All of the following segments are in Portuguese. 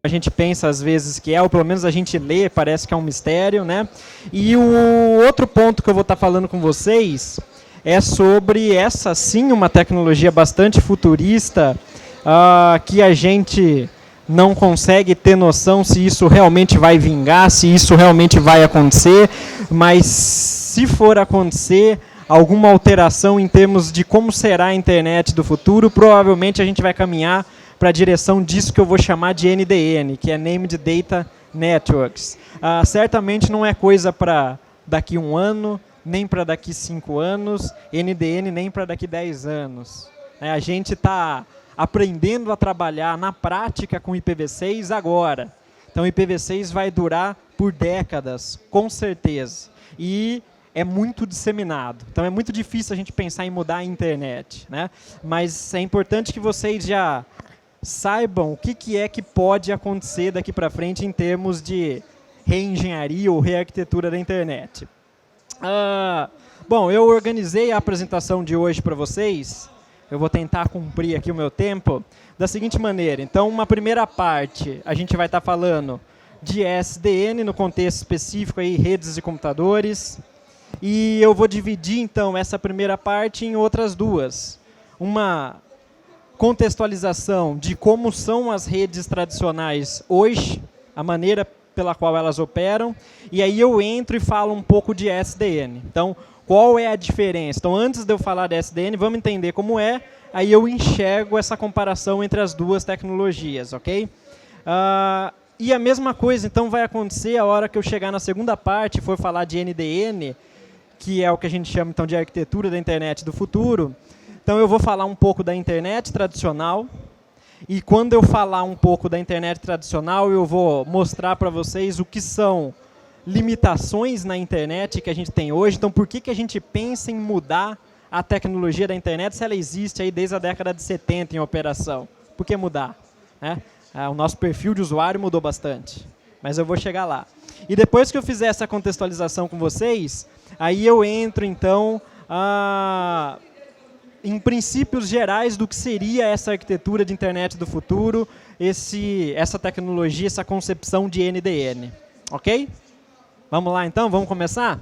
a gente pensa às vezes que é, ou pelo menos a gente lê, parece que é um mistério, né? E o outro ponto que eu vou estar falando com vocês é sobre essa sim uma tecnologia bastante futurista, que a gente não consegue ter noção se isso realmente vai vingar, se isso realmente vai acontecer, mas se for acontecer alguma alteração em termos de como será a internet do futuro, provavelmente a gente vai caminhar para a direção disso que eu vou chamar de NDN, que é Named Data Networks. Certamente não é coisa para daqui 1 ano, nem para daqui 5 anos, NDN nem para daqui 10 anos. A gente está aprendendo a trabalhar na prática com IPv6 agora. Então, o IPv6 vai durar por décadas, com certeza. E é muito disseminado. Então, é muito difícil a gente pensar em mudar a internet, né? Mas é importante que vocês já saibam o que é que pode acontecer daqui para frente em termos de reengenharia ou rearquitetura da internet. Bom, eu organizei a apresentação de hoje para vocês. Eu vou tentar cumprir aqui o meu tempo da seguinte maneira. Então, uma primeira parte, a gente vai estar falando de SDN no contexto específico, aí, redes de computadores. E eu vou dividir, então, essa primeira parte em outras duas. Uma contextualização de como são as redes tradicionais hoje, a maneira pela qual elas operam, e aí eu entro e falo um pouco de SDN. Então, qual é a diferença? Então, antes de eu falar de SDN, vamos entender como é, aí eu enxergo essa comparação entre as duas tecnologias, ok? E a mesma coisa, então, vai acontecer a hora que eu chegar na segunda parte e for falar de NDN, que é o que a gente chama, então, de arquitetura da internet do futuro. Então, eu vou falar um pouco da internet tradicional, e quando eu falar um pouco da internet tradicional, eu vou mostrar para vocês o que são limitações na internet que a gente tem hoje. Então, por que a gente pensa em mudar a tecnologia da internet se ela existe aí desde a década de 70 em operação? Por que mudar? O nosso perfil de usuário mudou bastante, mas eu vou chegar lá. E depois que eu fizer essa contextualização com vocês, aí eu entro, então, em princípios gerais do que seria essa arquitetura de internet do futuro, essa tecnologia, essa concepção de NDN. Ok? Vamos lá, então? Vamos começar?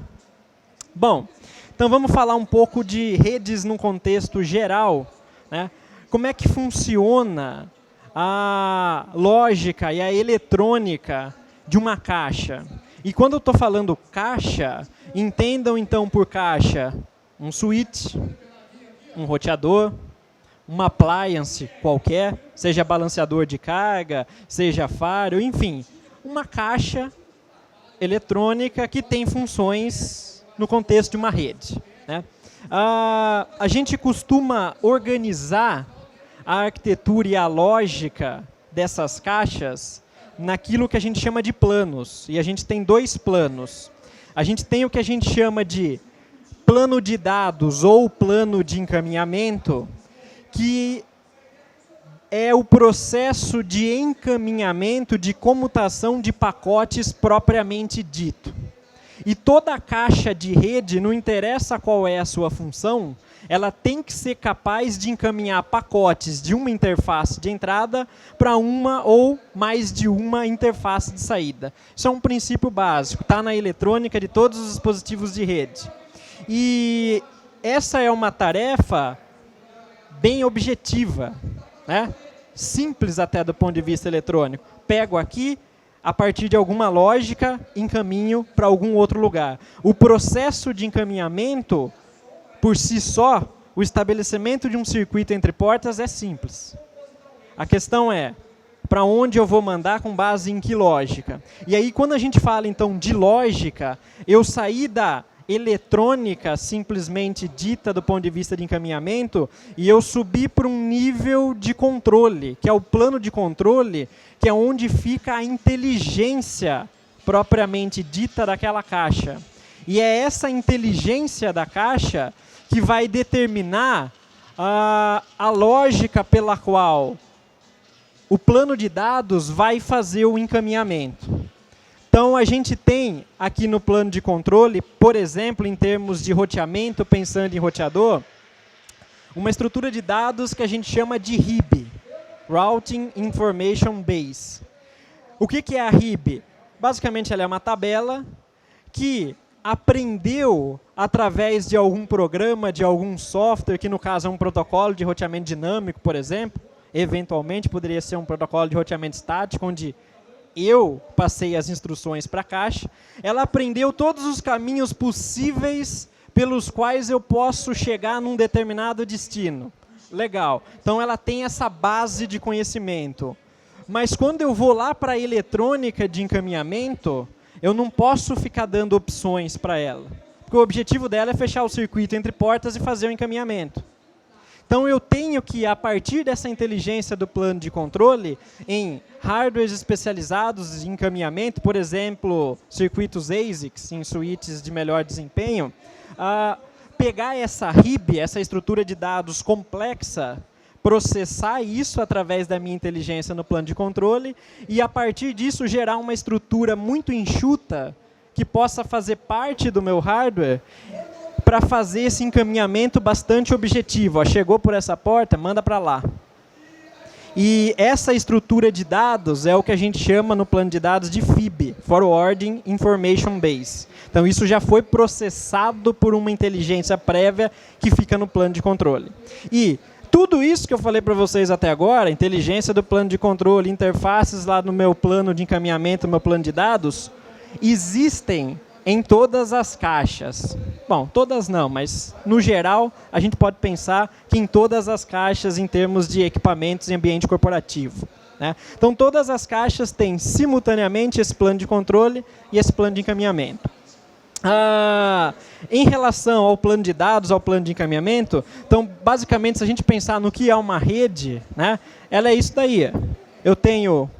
Bom, então vamos falar um pouco de redes num contexto geral, né? Como é que funciona a lógica e a eletrônica de uma caixa? E quando eu estou falando caixa, entendam então por caixa um switch, um roteador, uma appliance qualquer, seja balanceador de carga, seja faro, enfim, uma caixa eletrônica que tem funções no contexto de uma rede, né? A gente costuma organizar a arquitetura e a lógica dessas caixas naquilo que a gente chama de planos. E a gente tem 2 planos. A gente tem o que a gente chama de plano de dados ou plano de encaminhamento, que é o processo de encaminhamento, de comutação de pacotes propriamente dito. E toda caixa de rede, não interessa qual é a sua função, ela tem que ser capaz de encaminhar pacotes de uma interface de entrada para uma ou mais de uma interface de saída. Isso é um princípio básico, está na eletrônica de todos os dispositivos de rede. E essa é uma tarefa bem objetiva, né? Simples até do ponto de vista eletrônico. Pego aqui, a partir de alguma lógica, encaminho para algum outro lugar. O processo de encaminhamento, por si só, o estabelecimento de um circuito entre portas é simples. A questão é, para onde eu vou mandar com base em que lógica? E aí, quando a gente fala, então, de lógica, eu saí da eletrônica simplesmente dita do ponto de vista de encaminhamento e eu subi para um nível de controle, que é o plano de controle, que é onde fica a inteligência propriamente dita daquela caixa. E é essa inteligência da caixa que vai determinar a lógica pela qual o plano de dados vai fazer o encaminhamento. Então, a gente tem aqui no plano de controle, por exemplo, em termos de roteamento, pensando em roteador, uma estrutura de dados que a gente chama de RIB, Routing Information Base. O que é a RIB? Basicamente, ela é uma tabela que aprendeu através de algum programa, de algum software, que no caso é um protocolo de roteamento dinâmico, por exemplo. Eventualmente, poderia ser um protocolo de roteamento estático, onde eu passei as instruções para a caixa. Ela aprendeu todos os caminhos possíveis pelos quais eu posso chegar num determinado destino. Legal. Então, ela tem essa base de conhecimento. Mas quando eu vou lá para a eletrônica de encaminhamento, eu não posso ficar dando opções para ela. Porque o objetivo dela é fechar o circuito entre portas e fazer o encaminhamento. Então, eu tenho que, a partir dessa inteligência do plano de controle, em hardwares especializados em encaminhamento, por exemplo, circuitos ASICs, em switches de melhor desempenho, pegar essa RIB, essa estrutura de dados complexa, processar isso através da minha inteligência no plano de controle e, a partir disso, gerar uma estrutura muito enxuta que possa fazer parte do meu hardware para fazer esse encaminhamento bastante objetivo. Ó, chegou por essa porta, manda para lá. E essa estrutura de dados é o que a gente chama no plano de dados de FIB, Forwarding Information Base. Então, isso já foi processado por uma inteligência prévia que fica no plano de controle. E tudo isso que eu falei para vocês até agora, inteligência do plano de controle, interfaces lá no meu plano de encaminhamento, no meu plano de dados, existem em todas as caixas. Bom, todas não, mas no geral a gente pode pensar que em todas as caixas em termos de equipamentos em ambiente corporativo, né? Então todas as caixas têm simultaneamente esse plano de controle e esse plano de encaminhamento. Em relação ao plano de dados, ao plano de encaminhamento, então basicamente se a gente pensar no que é uma rede, né, ela é isso daí. Eu tenho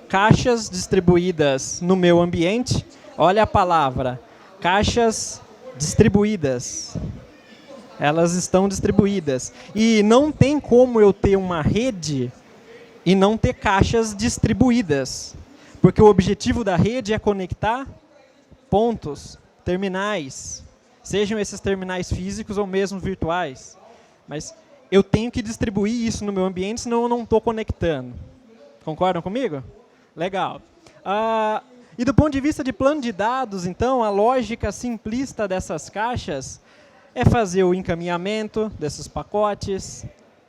caixas distribuídas no meu ambiente. Olha a palavra, caixas distribuídas. Elas estão distribuídas. E não tem como eu ter uma rede e não ter caixas distribuídas. Porque o objetivo da rede é conectar pontos, terminais. Sejam esses terminais físicos ou mesmo virtuais. Mas eu tenho que distribuir isso no meu ambiente, senão eu não estou conectando. Concordam comigo? Legal. E do ponto de vista de plano de dados, então, a lógica simplista dessas caixas é fazer o encaminhamento desses pacotes,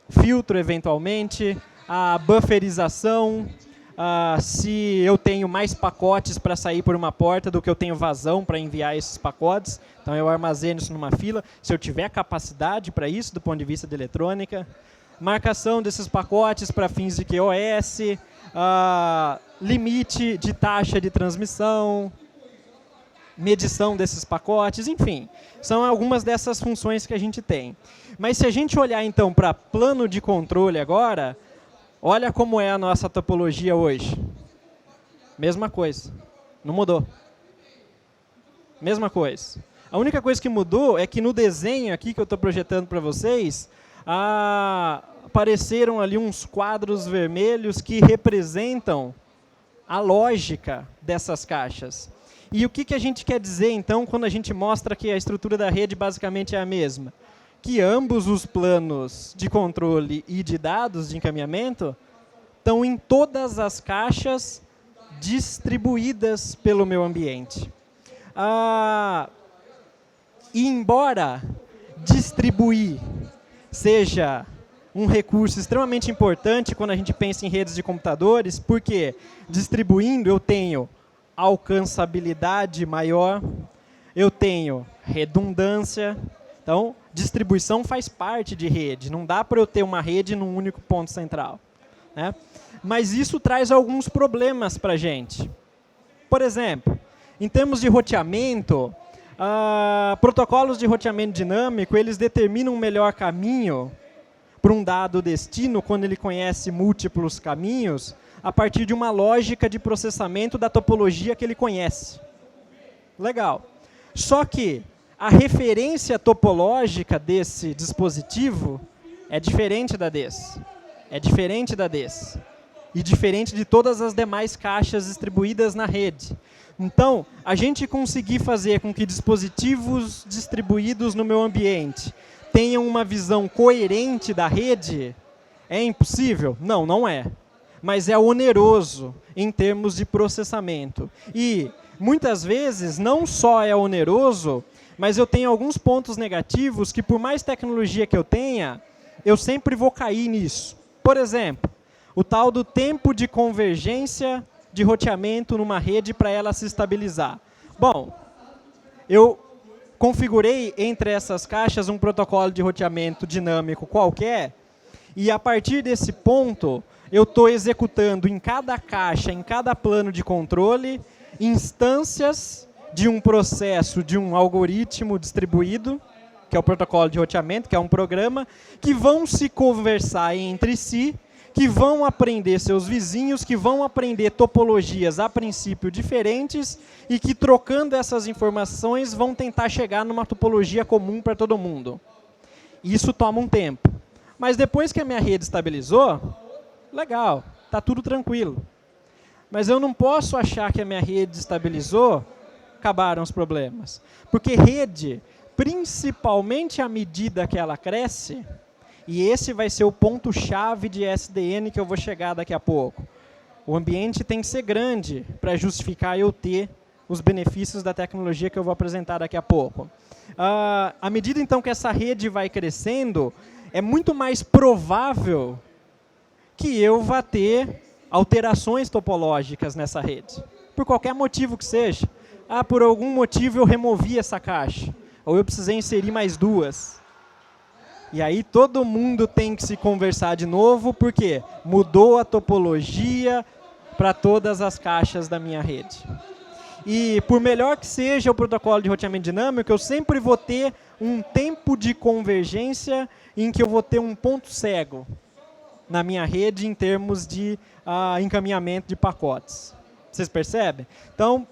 filtro eventualmente, a bufferização, se eu tenho mais pacotes para sair por uma porta do que eu tenho vazão para enviar esses pacotes, então eu armazeno isso numa fila, se eu tiver capacidade para isso do ponto de vista de eletrônica, marcação desses pacotes para fins de QoS, limite de taxa de transmissão, medição desses pacotes, enfim. São algumas dessas funções que a gente tem. Mas se a gente olhar, então, para plano de controle agora, olha como é a nossa topologia hoje. Mesma coisa. Não mudou. Mesma coisa. A única coisa que mudou é que no desenho aqui que eu estou projetando para vocês, apareceram ali uns quadros vermelhos que representam a lógica dessas caixas. E o que a gente quer dizer, então, quando a gente mostra que a estrutura da rede basicamente é a mesma? Que ambos os planos de controle e de dados de encaminhamento estão em todas as caixas distribuídas pelo meu ambiente. E embora distribuir seja um recurso extremamente importante quando a gente pensa em redes de computadores, porque distribuindo eu tenho alcançabilidade maior, eu tenho redundância. Então, distribuição faz parte de rede. Não dá para eu ter uma rede num único ponto central, né? Mas isso traz alguns problemas para a gente. Por exemplo, em termos de roteamento, protocolos de roteamento dinâmico, eles determinam um melhor caminho para um dado destino, quando ele conhece múltiplos caminhos, a partir de uma lógica de processamento da topologia que ele conhece. Legal. Só que a referência topológica desse dispositivo é diferente da desse. É diferente da desse. E diferente de todas as demais caixas distribuídas na rede. Então, a gente conseguir fazer com que dispositivos distribuídos no meu ambiente tenham uma visão coerente da rede, é impossível? Não, não é. mas é oneroso em termos de processamento. E, muitas vezes, não só é oneroso, mas eu tenho alguns pontos negativos que, por mais tecnologia que eu tenha, eu sempre vou cair nisso. Por exemplo, o tal do tempo de convergência de roteamento numa rede para ela se estabilizar. Bom, eu configurei entre essas caixas um protocolo de roteamento dinâmico qualquer, e a partir desse ponto, eu estou executando em cada caixa, em cada plano de controle, instâncias de um processo, de um algoritmo distribuído, que é o protocolo de roteamento, que é um programa, que vão se conversar entre si, que vão aprender seus vizinhos, que vão aprender topologias a princípio diferentes e que, trocando essas informações, vão tentar chegar numa topologia comum para todo mundo. Isso toma um tempo. Mas depois que a minha rede estabilizou, legal, está tudo tranquilo. Mas eu não posso achar que a minha rede estabilizou, acabaram os problemas. Porque rede, principalmente à medida que ela cresce, e esse vai ser o ponto-chave de SDN que eu vou chegar daqui a pouco. O ambiente tem que ser grande para justificar eu ter os benefícios da tecnologia que eu vou apresentar daqui a pouco. À medida, então, que essa rede vai crescendo, é muito mais provável que eu vá ter alterações topológicas nessa rede. Por qualquer motivo que seja. Por algum motivo eu removi essa caixa. Ou eu precisei inserir mais duas. E aí todo mundo tem que se conversar de novo, porque mudou a topologia para todas as caixas da minha rede. E por melhor que seja o protocolo de roteamento dinâmico, eu sempre vou ter um tempo de convergência em que eu vou ter um ponto cego na minha rede em termos de encaminhamento de pacotes. Vocês percebem? Então,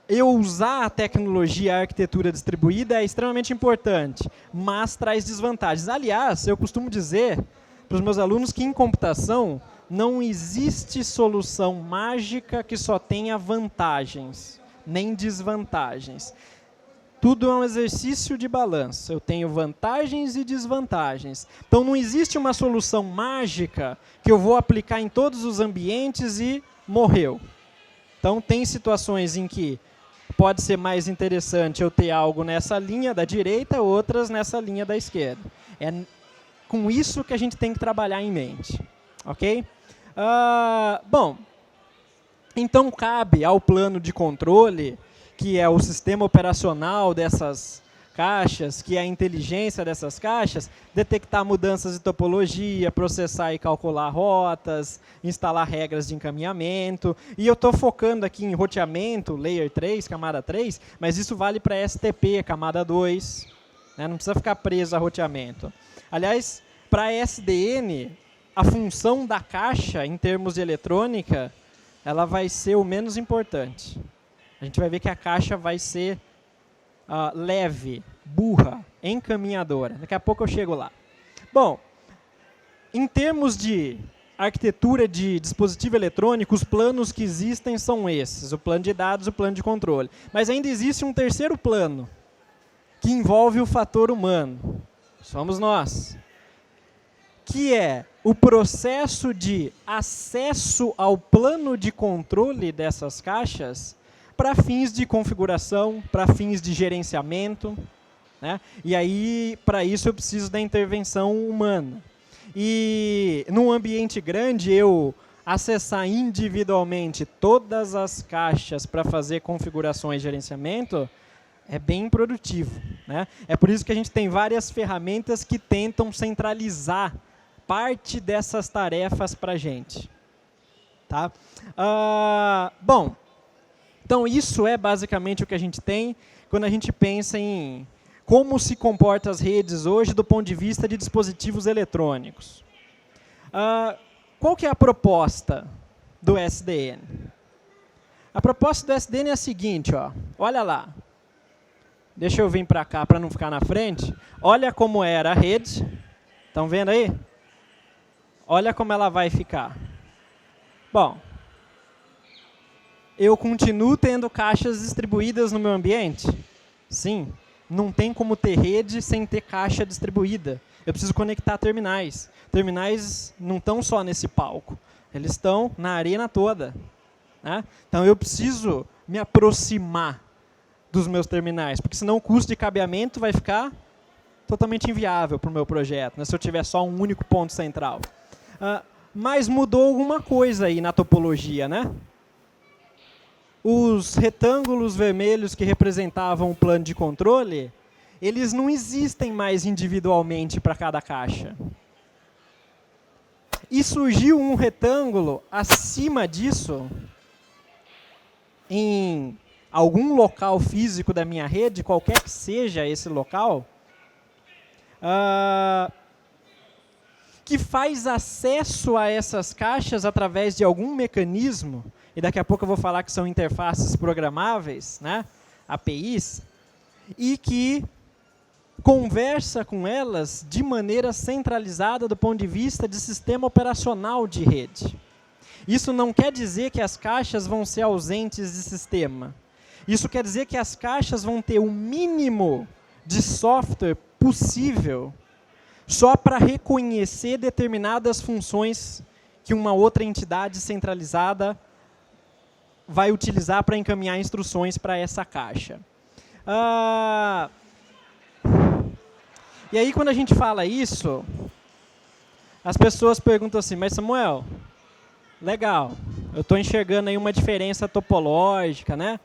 eu usar a tecnologia, a arquitetura distribuída é extremamente importante, mas traz desvantagens. Aliás, eu costumo dizer para os meus alunos que em computação não existe solução mágica que só tenha vantagens, nem desvantagens. Tudo é um exercício de balanço. Eu tenho vantagens e desvantagens. Então, não existe uma solução mágica que eu vou aplicar em todos os ambientes e morreu. Então, tem situações em que pode ser mais interessante eu ter algo nessa linha da direita, outras nessa linha da esquerda. É com isso que a gente tem que trabalhar em mente. Ok? Bom, então cabe ao plano de controle, que é o sistema operacional dessas caixas, que é a inteligência dessas caixas, detectar mudanças de topologia, processar e calcular rotas, instalar regras de encaminhamento. E eu estou focando aqui em roteamento, layer 3, camada 3, mas isso vale para STP, camada 2. Né? Não precisa ficar preso a roteamento. Aliás, para SDN, a função da caixa, em termos de eletrônica, ela vai ser o menos importante. A gente vai ver que a caixa vai ser leve, burra, encaminhadora. Daqui a pouco eu chego lá. Bom, em termos de arquitetura de dispositivo eletrônico, os planos que existem são esses, o plano de dados e o plano de controle. Mas ainda existe um terceiro plano, que envolve o fator humano. Somos nós. Que é o processo de acesso ao plano de controle dessas caixas para fins de configuração, para fins de gerenciamento. Né? E aí, para isso, eu preciso da intervenção humana. E num ambiente grande, eu acessar individualmente todas as caixas para fazer configurações de gerenciamento é bem improdutivo. Né? É por isso que a gente tem várias ferramentas que tentam centralizar parte dessas tarefas para a gente. Tá? Bom, então isso é basicamente o que a gente tem quando a gente pensa em como se comportam as redes hoje do ponto de vista de dispositivos eletrônicos. Qual que é a proposta do SDN? A proposta do SDN é a seguinte, olha lá. Deixa eu vir para cá para não ficar na frente. Olha como era a rede. Estão vendo aí? Olha como ela vai ficar. Bom, eu continuo tendo caixas distribuídas no meu ambiente? Sim. Não tem como ter rede sem ter caixa distribuída. Eu preciso conectar terminais. Terminais não estão só nesse palco, eles estão na arena toda, né? Então eu preciso me aproximar dos meus terminais, porque senão o custo de cabeamento vai ficar totalmente inviável para o meu projeto, né, se eu tiver só um único ponto central. Mas mudou alguma coisa aí na topologia, né? Os retângulos vermelhos que representavam o plano de controle, eles não existem mais individualmente para cada caixa. E surgiu um retângulo acima disso, em algum local físico da minha rede, qualquer que seja esse local, que faz acesso a essas caixas através de algum mecanismo, e daqui a pouco eu vou falar que são interfaces programáveis, né, APIs, e que conversa com elas de maneira centralizada do ponto de vista de sistema operacional de rede. Isso não quer dizer que as caixas vão ser ausentes de sistema. Isso quer dizer que as caixas vão ter o mínimo de software possível só para reconhecer determinadas funções que uma outra entidade centralizada vai utilizar para encaminhar instruções para essa caixa. E aí, quando a gente fala isso, as pessoas perguntam assim, mas Samuel, legal, eu estou enxergando aí uma diferença topológica, né?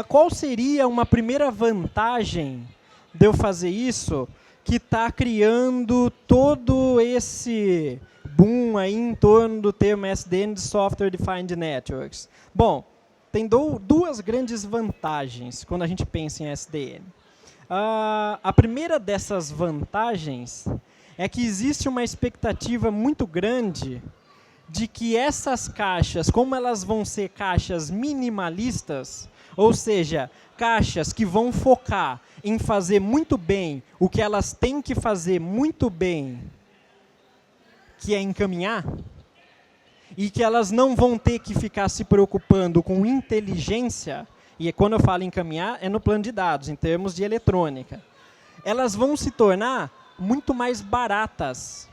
Qual seria uma primeira vantagem de eu fazer isso que está criando todo esse boom aí em torno do termo SDN de Software Defined Networks? Bom, tem duas grandes vantagens quando a gente pensa em SDN. A primeira dessas vantagens é que existe uma expectativa muito grande de que essas caixas, como elas vão ser caixas minimalistas, ou seja, caixas que vão focar em fazer muito bem o que elas têm que fazer muito bem, que é encaminhar, e que elas não vão ter que ficar se preocupando com inteligência, e quando eu falo encaminhar, é no plano de dados, em termos de eletrônica. Elas vão se tornar muito mais baratas.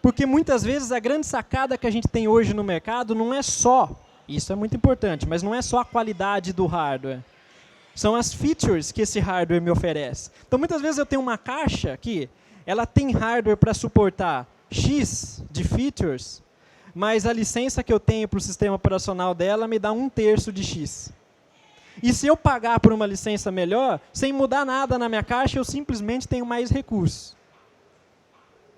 Porque muitas vezes a grande sacada que a gente tem hoje no mercado não é só, isso é muito importante, mas não é só a qualidade do hardware. São as features que esse hardware me oferece. Então, muitas vezes eu tenho uma caixa que ela tem hardware para suportar X de features, mas a licença que eu tenho para o sistema operacional dela me dá 1/3 de X. E se eu pagar por uma licença melhor, sem mudar nada na minha caixa, eu simplesmente tenho mais recursos.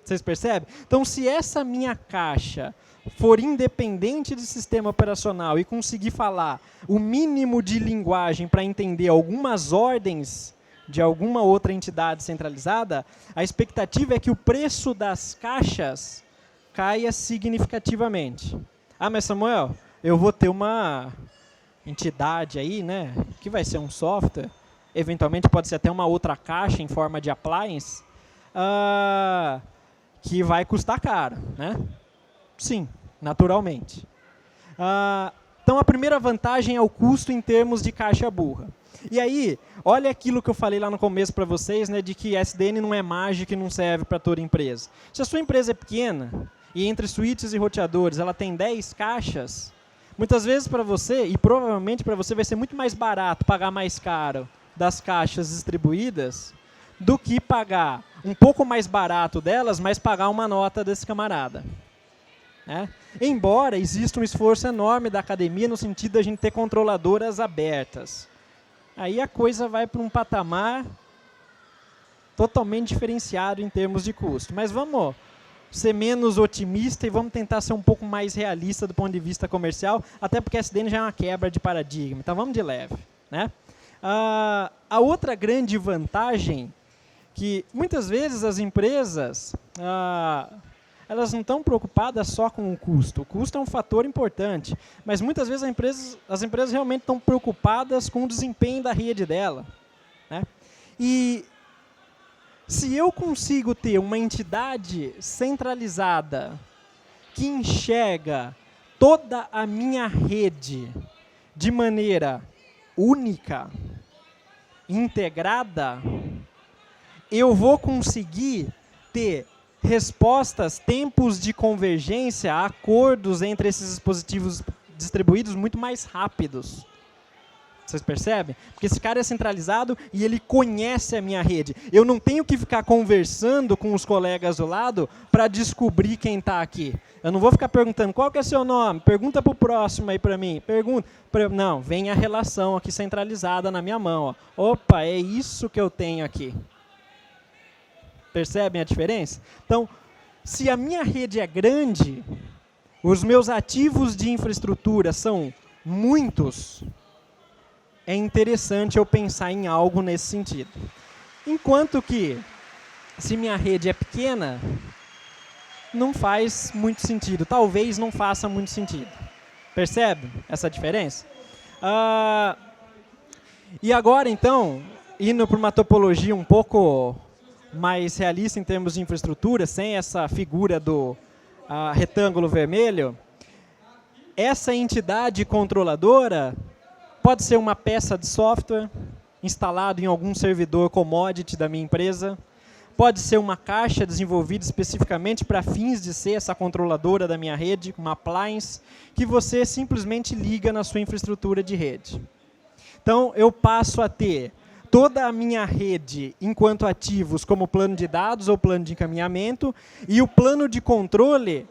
Vocês percebem? Então, se essa minha caixa for independente do sistema operacional e conseguir falar o mínimo de linguagem para entender algumas ordens de alguma outra entidade centralizada, a expectativa é que o preço das caixas caia significativamente. Mas Samuel, eu vou ter uma entidade aí, né, que vai ser um software, eventualmente pode ser até uma outra caixa em forma de appliance, que vai custar caro, né? Sim, naturalmente. Então, a primeira vantagem é o custo em termos de caixa burra. E aí, olha aquilo que eu falei lá no começo para vocês, né, de que SDN não é mágica e não serve para toda empresa. Se a sua empresa é pequena, e entre switches e roteadores ela tem 10 caixas, muitas vezes para você, e provavelmente para você vai ser muito mais barato pagar mais caro das caixas distribuídas do que pagar um pouco mais barato delas, mas pagar uma nota desse camarada. Né? Embora exista um esforço enorme da academia no sentido de a gente ter controladoras abertas. Aí a coisa vai para um patamar totalmente diferenciado em termos de custo. Mas vamos ser menos otimista e vamos tentar ser um pouco mais realista do ponto de vista comercial, até porque a SDN já é uma quebra de paradigma. Então vamos de leve. Né? A outra grande vantagem que muitas vezes as empresas elas não estão preocupadas só com o custo. O custo é um fator importante, mas muitas vezes as empresas realmente estão preocupadas com o desempenho da rede dela. Né? E se eu consigo ter uma entidade centralizada que enxerga toda a minha rede de maneira única, integrada, eu vou conseguir ter respostas, tempos de convergência, acordos entre esses dispositivos distribuídos muito mais rápidos. Vocês percebem? Porque esse cara é centralizado e ele conhece a minha rede. Eu não tenho que ficar conversando com os colegas do lado para descobrir quem está aqui. Eu não vou ficar perguntando qual que é seu nome, pergunta para o próximo aí para mim. Não, vem a relação aqui centralizada na minha mão. Ó. Opa, é isso que eu tenho aqui. Percebem a diferença? Então, se a minha rede é grande, os meus ativos de infraestrutura são muitos, é interessante eu pensar em algo nesse sentido. Enquanto que, se minha rede é pequena, não faz muito sentido. Talvez não faça muito sentido. Percebe essa diferença? E agora, então, indo para uma topologia um pouco mais realista em termos de infraestrutura, sem essa figura do retângulo vermelho, essa entidade controladora pode ser uma peça de software instalado em algum servidor commodity da minha empresa, pode ser uma caixa desenvolvida especificamente para fins de ser essa controladora da minha rede, uma appliance, que você simplesmente liga na sua infraestrutura de rede. Então, eu passo a ter toda a minha rede enquanto ativos como plano de dados ou plano de encaminhamento, e o plano de controle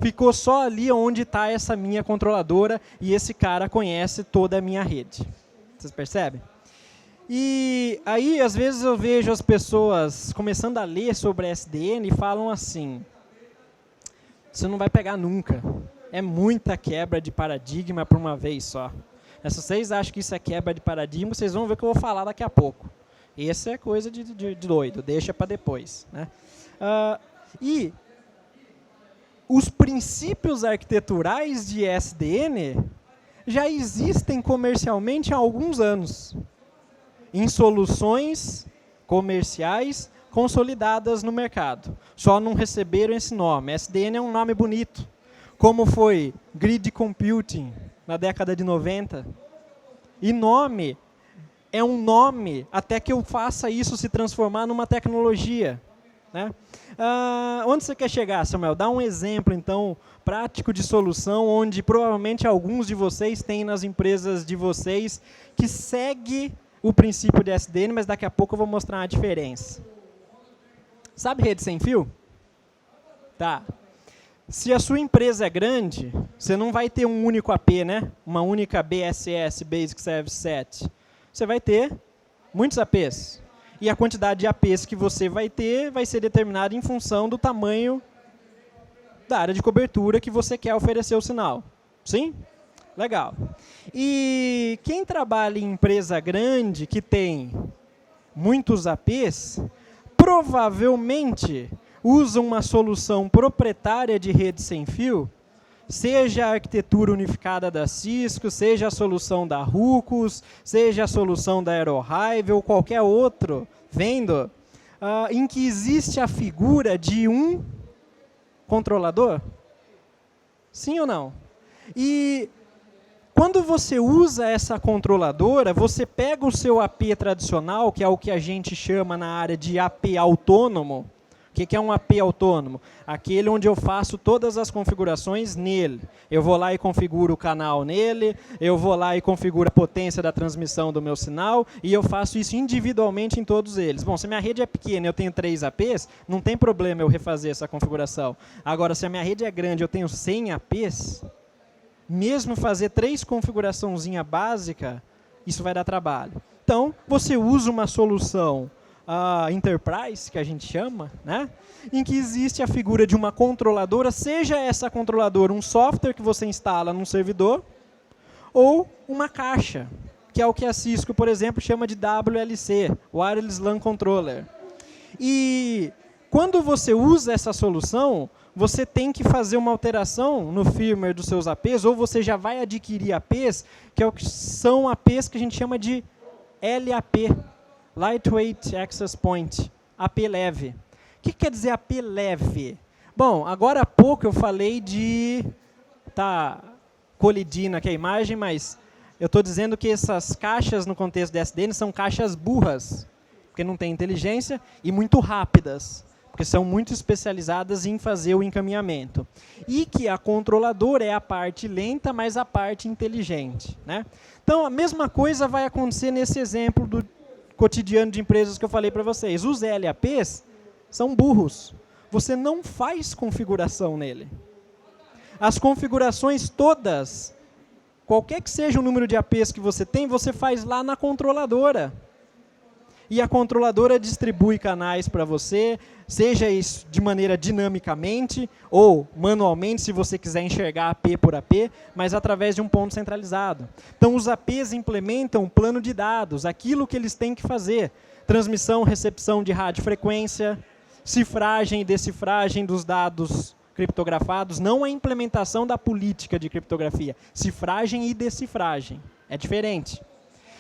ficou só ali onde está essa minha controladora, e esse cara conhece toda a minha rede. Vocês percebem? E aí, às vezes, eu vejo as pessoas começando a ler sobre SDN e falam assim: você não vai pegar nunca. É muita quebra de paradigma para uma vez só. Se vocês acham que isso é quebra de paradigma, vocês vão ver o que eu vou falar daqui a pouco. Essa é coisa de doido, deixa para depois. Né? E os princípios arquiteturais de SDN já existem comercialmente há alguns anos, em soluções comerciais consolidadas no mercado. Só não receberam esse nome. SDN é um nome bonito, como foi Grid Computing na década de 90. E nome é um nome até que eu faça isso se transformar numa tecnologia. Né? Onde você quer chegar, Samuel? Dá um exemplo, então, prático de solução, onde provavelmente alguns de vocês têm nas empresas de vocês, que segue o princípio de SDN, mas daqui a pouco eu vou mostrar uma diferença. Sabe rede sem fio? Tá. Se a sua empresa é grande, você não vai ter um único AP, né? Uma única BSS, Basic Service Set. Você vai ter muitos APs. E a quantidade de APs que você vai ter vai ser determinada em função do tamanho da área de cobertura que você quer oferecer o sinal. Sim? Legal. E quem trabalha em empresa grande, que tem muitos APs, provavelmente usa uma solução proprietária de rede sem fio, seja a arquitetura unificada da Cisco, seja a solução da Ruckus, seja a solução da Aerohive ou qualquer outro vendor, em que existe a figura de um controlador? Sim ou não? E quando você usa essa controladora, você pega o seu AP tradicional, que é o que a gente chama na área de AP autônomo. O que é um AP autônomo? Aquele onde eu faço todas as configurações nele. Eu vou lá e configuro o canal nele, eu vou lá e configuro a potência da transmissão do meu sinal, e eu faço isso individualmente em todos eles. Bom, se a minha rede é pequena e eu tenho 3 APs, não tem problema eu refazer essa configuração. Agora, se a minha rede é grande e eu tenho 100 APs, mesmo fazer 3 configuraçãozinha básica, isso vai dar trabalho. Então, você usa uma solução Enterprise, que a gente chama, né? Em que existe a figura de uma controladora, seja essa controladora um software que você instala num servidor, ou uma caixa, que é o que a Cisco, por exemplo, chama de WLC, Wireless LAN Controller. E quando você usa essa solução, você tem que fazer uma alteração no firmware dos seus APs, ou você já vai adquirir APs, que são APs que a gente chama de LAP, Lightweight Access Point, AP leve. O que quer dizer AP leve? Bom, agora há pouco eu falei de... Está colidindo aqui a imagem, mas eu estou dizendo que essas caixas no contexto de SDN são caixas burras. porque não tem inteligência, e muito rápidas, porque são muito especializadas em fazer o encaminhamento. E que a controladora é a parte lenta, mas a parte inteligente, né? Então, a mesma coisa vai acontecer nesse exemplo do cotidiano de empresas que eu falei para vocês. Os LAPs são burros. Você não faz configuração nele. As configurações todas, qualquer que seja o número de APs que você tem, você faz lá na controladora. E a controladora distribui canais para você, seja isso de maneira dinamicamente ou manualmente, se você quiser enxergar AP por AP, mas através de um ponto centralizado. Então, os APs implementam um plano de dados, aquilo que eles têm que fazer. Transmissão, recepção de radiofrequência, cifragem e decifragem dos dados criptografados, não a implementação da política de criptografia, cifragem e decifragem, é diferente.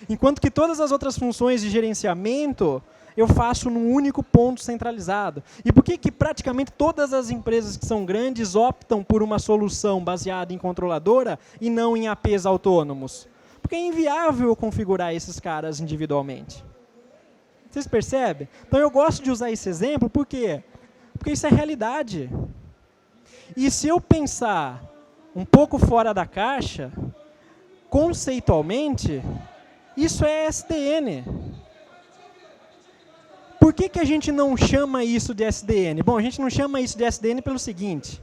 Enquanto que todas as outras funções de gerenciamento eu faço num único ponto centralizado. E por que praticamente todas as empresas que são grandes optam por uma solução baseada em controladora e não em APs autônomos? Porque é inviável configurar esses caras individualmente. Vocês percebem? Então eu gosto de usar esse exemplo, por quê? Porque isso é realidade. E se eu pensar um pouco fora da caixa, conceitualmente, isso é SDN. Por que a gente não chama isso de SDN? Bom, a gente não chama isso de SDN pelo seguinte.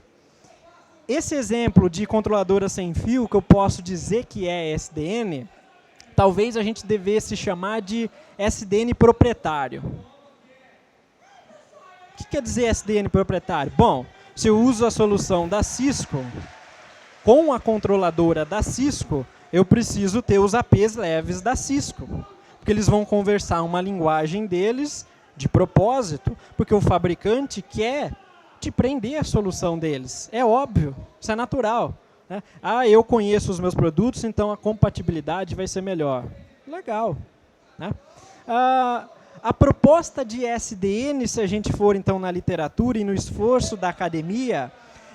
Esse exemplo de controladora sem fio, que eu posso dizer que é SDN, talvez a gente devesse chamar de SDN proprietário. O que quer dizer SDN proprietário? Bom, se eu uso a solução da Cisco, com a controladora da Cisco, eu preciso ter os APs leves da Cisco. Porque eles vão conversar uma linguagem deles de propósito, porque o fabricante quer te prender a solução deles. É óbvio, isso é natural, né? Ah, eu conheço os meus produtos, então a compatibilidade vai ser melhor. Legal, né? A proposta de SDN, se a gente for então na literatura e no esforço da academia,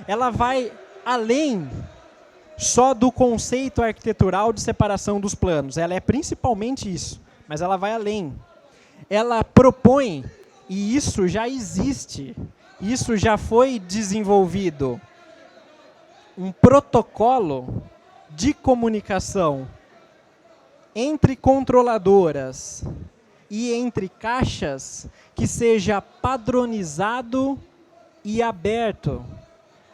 ela vai além só do conceito arquitetural de separação dos planos. Ela é principalmente isso, mas ela vai além. Ela propõe, e isso já existe, isso já foi desenvolvido, um protocolo de comunicação entre controladoras e entre caixas que seja padronizado e aberto.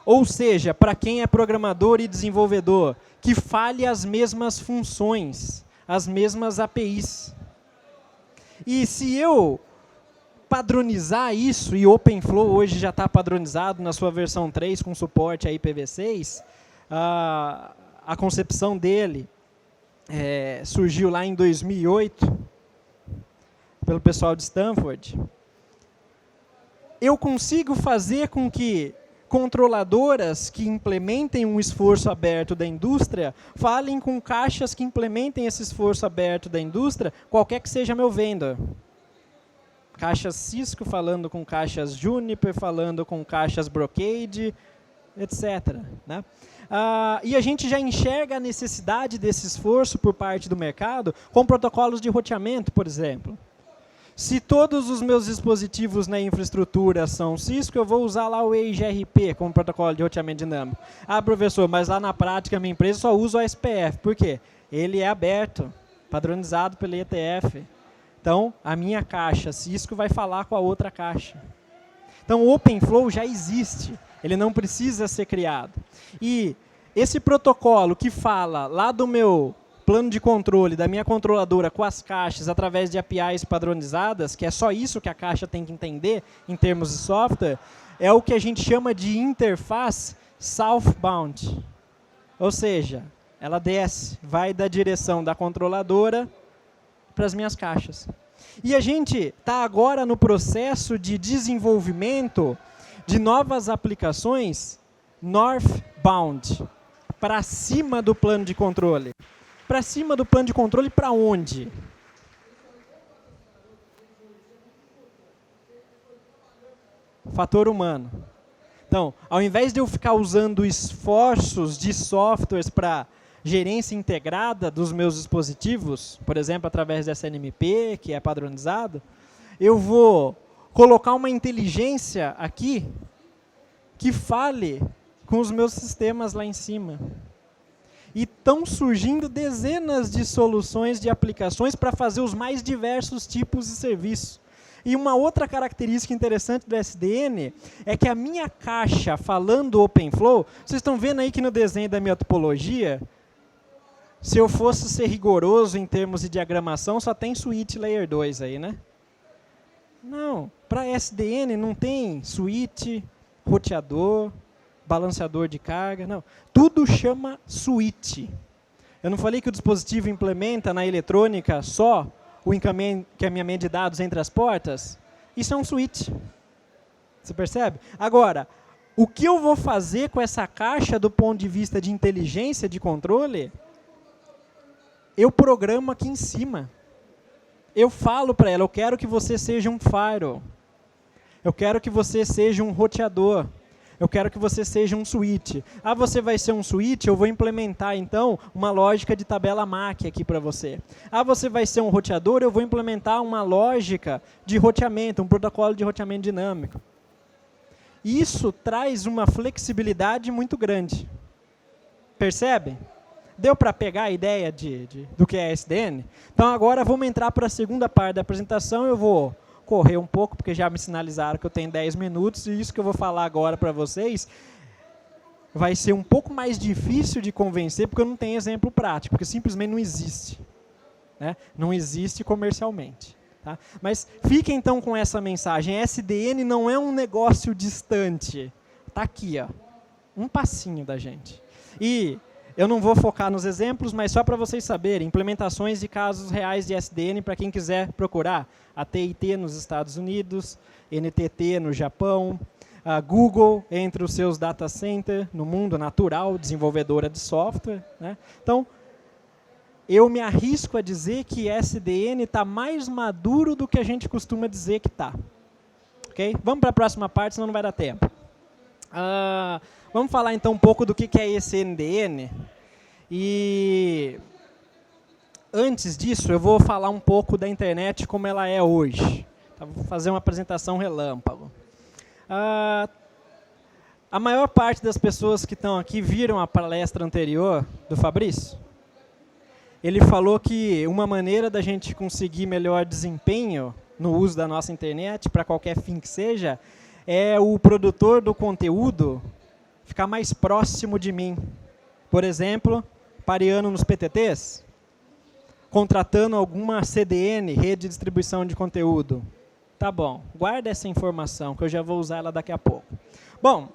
Ou seja, para quem é programador e desenvolvedor, que fale as mesmas funções, as mesmas APIs. E se eu padronizar isso, e OpenFlow hoje já está padronizado na sua versão 3 com suporte a IPv6, a concepção dele surgiu lá em 2008, pelo pessoal de Stanford, eu consigo fazer com que controladoras que implementem um esforço aberto da indústria falem com caixas que implementem esse esforço aberto da indústria, qualquer que seja meu vendor. Caixas Cisco falando com caixas Juniper, falando com caixas Brocade, etc. Né? E a gente já enxerga a necessidade desse esforço por parte do mercado com protocolos de roteamento, por exemplo. Se todos os meus dispositivos na infraestrutura são Cisco, eu vou usar lá o EIGRP como protocolo de roteamento dinâmico. Ah, professor, mas lá na prática, a minha empresa só usa o SPF. Por quê? Ele é aberto, padronizado pelo ETF. Então, a minha caixa Cisco vai falar com a outra caixa. Então, o OpenFlow já existe. Ele não precisa ser criado. E esse protocolo que fala lá do meu plano de controle da minha controladora com as caixas através de APIs padronizadas, que é só isso que a caixa tem que entender em termos de software, é o que a gente chama de interface southbound. Ou seja, ela desce, vai da direção da controladora para as minhas caixas. E a gente está agora no processo de desenvolvimento de novas aplicações northbound, para cima do plano de controle. Para cima do plano de controle, para onde? Fator humano. Então, ao invés de eu ficar usando esforços de softwares para gerência integrada dos meus dispositivos, por exemplo, através dessa NMP, que é padronizado, eu vou colocar uma inteligência aqui que fale com os meus sistemas lá em cima. E estão surgindo dezenas de soluções de aplicações para fazer os mais diversos tipos de serviço. E uma outra característica interessante do SDN é que a minha caixa falando OpenFlow, vocês estão vendo aí que no desenho da minha topologia, se eu fosse ser rigoroso em termos de diagramação, só tem switch layer 2 aí, né? Não, para SDN não tem switch, roteador, balanceador de carga, não. Tudo chama switch. Eu não falei que o dispositivo implementa na eletrônica só o encaminhamento de dados entre as portas? Isso é um switch. Você percebe? Agora, o que eu vou fazer com essa caixa do ponto de vista de inteligência de controle, eu programo aqui em cima. Eu falo para ela, eu quero que você seja um firewall. Eu quero que você seja um roteador. Eu quero que você seja um switch. Ah, você vai ser um switch? Eu vou implementar, então, uma lógica de tabela MAC aqui para você. Ah, você vai ser um roteador? Eu vou implementar uma lógica de roteamento, um protocolo de roteamento dinâmico. Isso traz uma flexibilidade muito grande. Percebe? Deu para pegar a ideia do que é SDN? Então, agora vamos entrar para a segunda parte da apresentação. Eu vou correr um pouco, porque já me sinalizaram que eu tenho 10 minutos, e isso que eu vou falar agora para vocês vai ser um pouco mais difícil de convencer, porque eu não tenho exemplo prático, porque simplesmente não existe. Né? Não existe comercialmente. Tá? Mas fiquem então com essa mensagem. SDN não é um negócio distante. Está aqui, ó, um passinho da gente. E eu não vou focar nos exemplos, mas só para vocês saberem, implementações de casos reais de SDN para quem quiser procurar. A TIT nos Estados Unidos, NTT no Japão, a Google entre os seus data centers no mundo natural, desenvolvedora de software. Né? Então, eu me arrisco a dizer que SDN está mais maduro do que a gente costuma dizer que está. Okay? Vamos para a próxima parte, senão não vai dar tempo. Vamos falar então um pouco do que é esse NDN. E antes disso, eu vou falar um pouco da internet como ela é hoje. Tá, vou fazer uma apresentação relâmpago. A maior parte das pessoas que estão aqui viram a palestra anterior do Fabrício. Ele falou que uma maneira da gente conseguir melhor desempenho no uso da nossa internet, para qualquer fim que seja, é o produtor do conteúdo ficar mais próximo de mim. Por exemplo, pareando nos PTTs, contratando alguma CDN, rede de distribuição de conteúdo. Tá bom, guarda essa informação, que eu já vou usar ela daqui a pouco. Bom,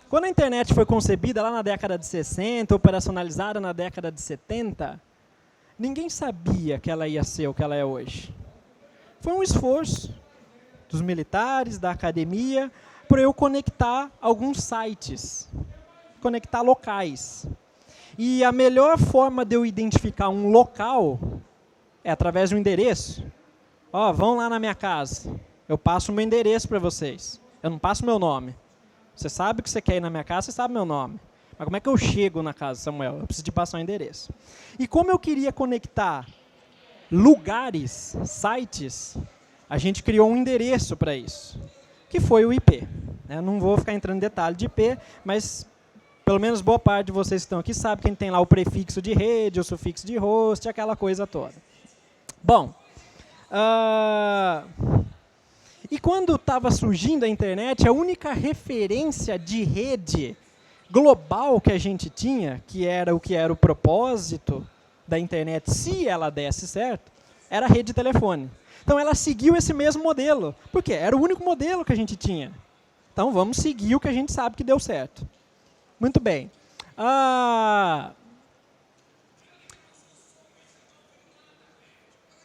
quando a internet foi concebida lá na década de 60, operacionalizada na década de 70, ninguém sabia que ela ia ser o que ela é hoje. Foi um esforço dos militares, da academia, para eu conectar alguns sites, conectar locais. E a melhor forma de eu identificar um local é através de um endereço. Ó, vão lá na minha casa, eu passo o meu endereço para vocês. Eu não passo meu nome. Você sabe que você quer ir na minha casa, você sabe meu nome. Mas como é que eu chego na casa, Samuel? Eu preciso de passar um endereço. E como eu queria conectar lugares, sites, a gente criou um endereço para isso, que foi o IP. Eu não vou ficar entrando em detalhe de IP, mas pelo menos boa parte de vocês que estão aqui sabe que a gente tem lá o prefixo de rede, o sufixo de host, aquela coisa toda. Bom, e quando estava surgindo a internet, a única referência de rede global que a gente tinha, que era o propósito da internet, se ela desse certo, era a rede de telefone. Então, ela seguiu esse mesmo modelo. Por quê? Era o único modelo que a gente tinha. Então, vamos seguir o que a gente sabe que deu certo. Muito bem.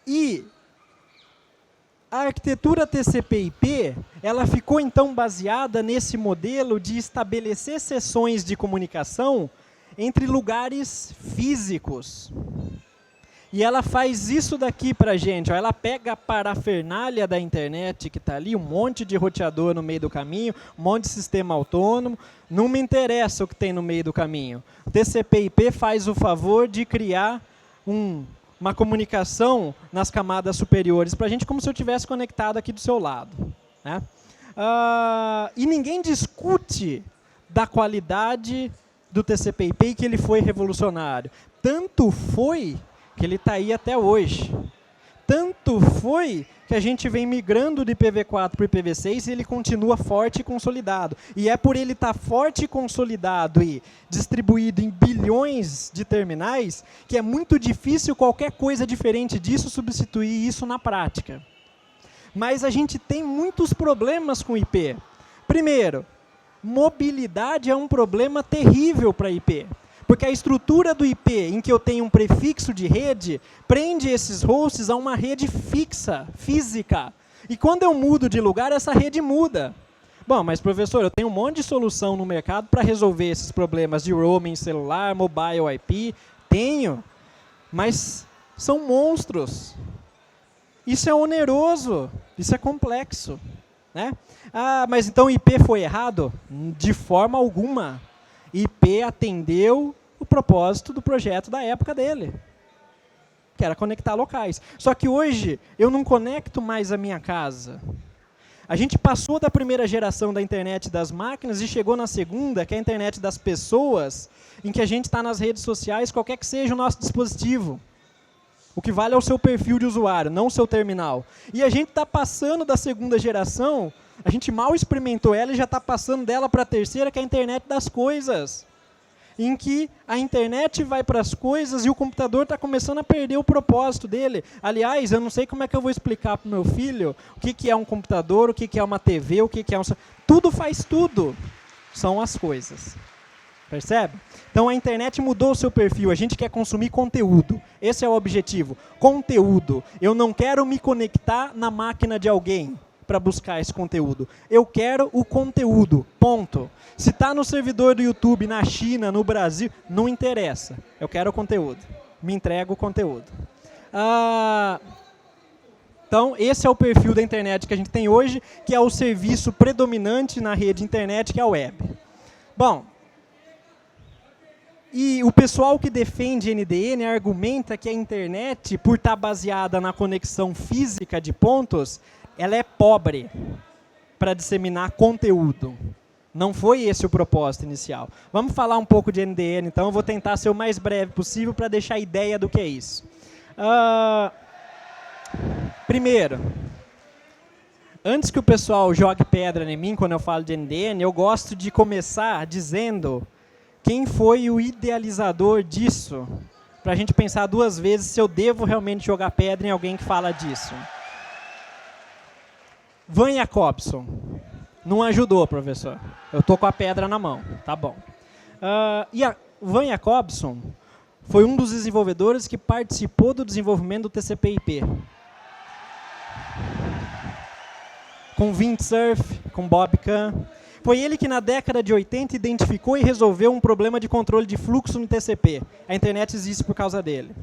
E a arquitetura TCP/IP, ela ficou, então, baseada nesse modelo de estabelecer seções de comunicação entre lugares físicos. E ela faz isso daqui para a gente. Ó, ela pega a parafernália da internet que está ali, um monte de roteador no meio do caminho, um monte de sistema autônomo. Não me interessa o que tem no meio do caminho. O TCP/IP faz o favor de criar um uma comunicação nas camadas superiores para a gente como se eu estivesse conectado aqui do seu lado, né? E ninguém discute da qualidade do TCP/IP e que ele foi revolucionário. Tanto foi que ele está aí até hoje. Tanto foi que a gente vem migrando de IPv4 para o IPv6 e ele continua forte e consolidado. E é por ele estar forte e consolidado e distribuído em bilhões de terminais que é muito difícil qualquer coisa diferente disso substituir isso na prática. Mas a gente tem muitos problemas com IP. Primeiro, mobilidade é um problema terrível para IP. Porque a estrutura do IP, em que eu tenho um prefixo de rede, prende esses hosts a uma rede fixa, física. E quando eu mudo de lugar, essa rede muda. Bom, mas professor, eu tenho um monte de solução no mercado para resolver esses problemas de roaming celular, mobile IP. Tenho, mas são monstros. Isso é oneroso, isso é complexo, né? Mas então o IP foi errado? De forma alguma. IP atendeu o propósito do projeto da época dele, que era conectar locais. Só que hoje eu não conecto mais a minha casa. A gente passou da primeira geração da internet das máquinas e chegou na segunda, que é a internet das pessoas, em que a gente está nas redes sociais, qualquer que seja o nosso dispositivo. O que vale é o seu perfil de usuário, não o seu terminal. E a gente está passando da segunda geração, a gente mal experimentou ela e já está passando dela para a terceira, que é a internet das coisas. Em que a internet vai para as coisas e o computador está começando a perder o propósito dele. Aliás, eu não sei como é que eu vou explicar para o meu filho o que é um computador, o que é uma TV, o que é um... Tudo faz tudo. São as coisas. Percebe? Então a internet mudou o seu perfil, a gente quer consumir conteúdo. Esse é o objetivo. Conteúdo. Eu não quero me conectar na máquina de alguém para buscar esse conteúdo. Eu quero o conteúdo, ponto. Se está no servidor do YouTube, na China, no Brasil, não interessa. Eu quero o conteúdo. Me entrega o conteúdo. Então, esse é o perfil da internet que a gente tem hoje, que é o serviço predominante na rede internet, que é a web. Bom, e o pessoal que defende NDN argumenta que a internet, por estar baseada na conexão física de pontos, ela é pobre para disseminar conteúdo. Não foi esse o propósito inicial. Vamos falar um pouco de NDN, então. Eu vou tentar ser o mais breve possível para deixar a ideia do que é isso. Primeiro, antes que o pessoal jogue pedra em mim quando eu falo de NDN, eu gosto de começar dizendo quem foi o idealizador disso, para a gente pensar duas vezes se eu devo realmente jogar pedra em alguém que fala disso. Van Jacobson. Não ajudou, professor. Eu estou com a pedra na mão. Tá bom. Van Jacobson foi um dos desenvolvedores que participou do desenvolvimento do TCP/IP. Com Windsurf, com Bob Kahn. Foi ele que, na década de 80, identificou e resolveu um problema de controle de fluxo no TCP. A internet existe por causa dele.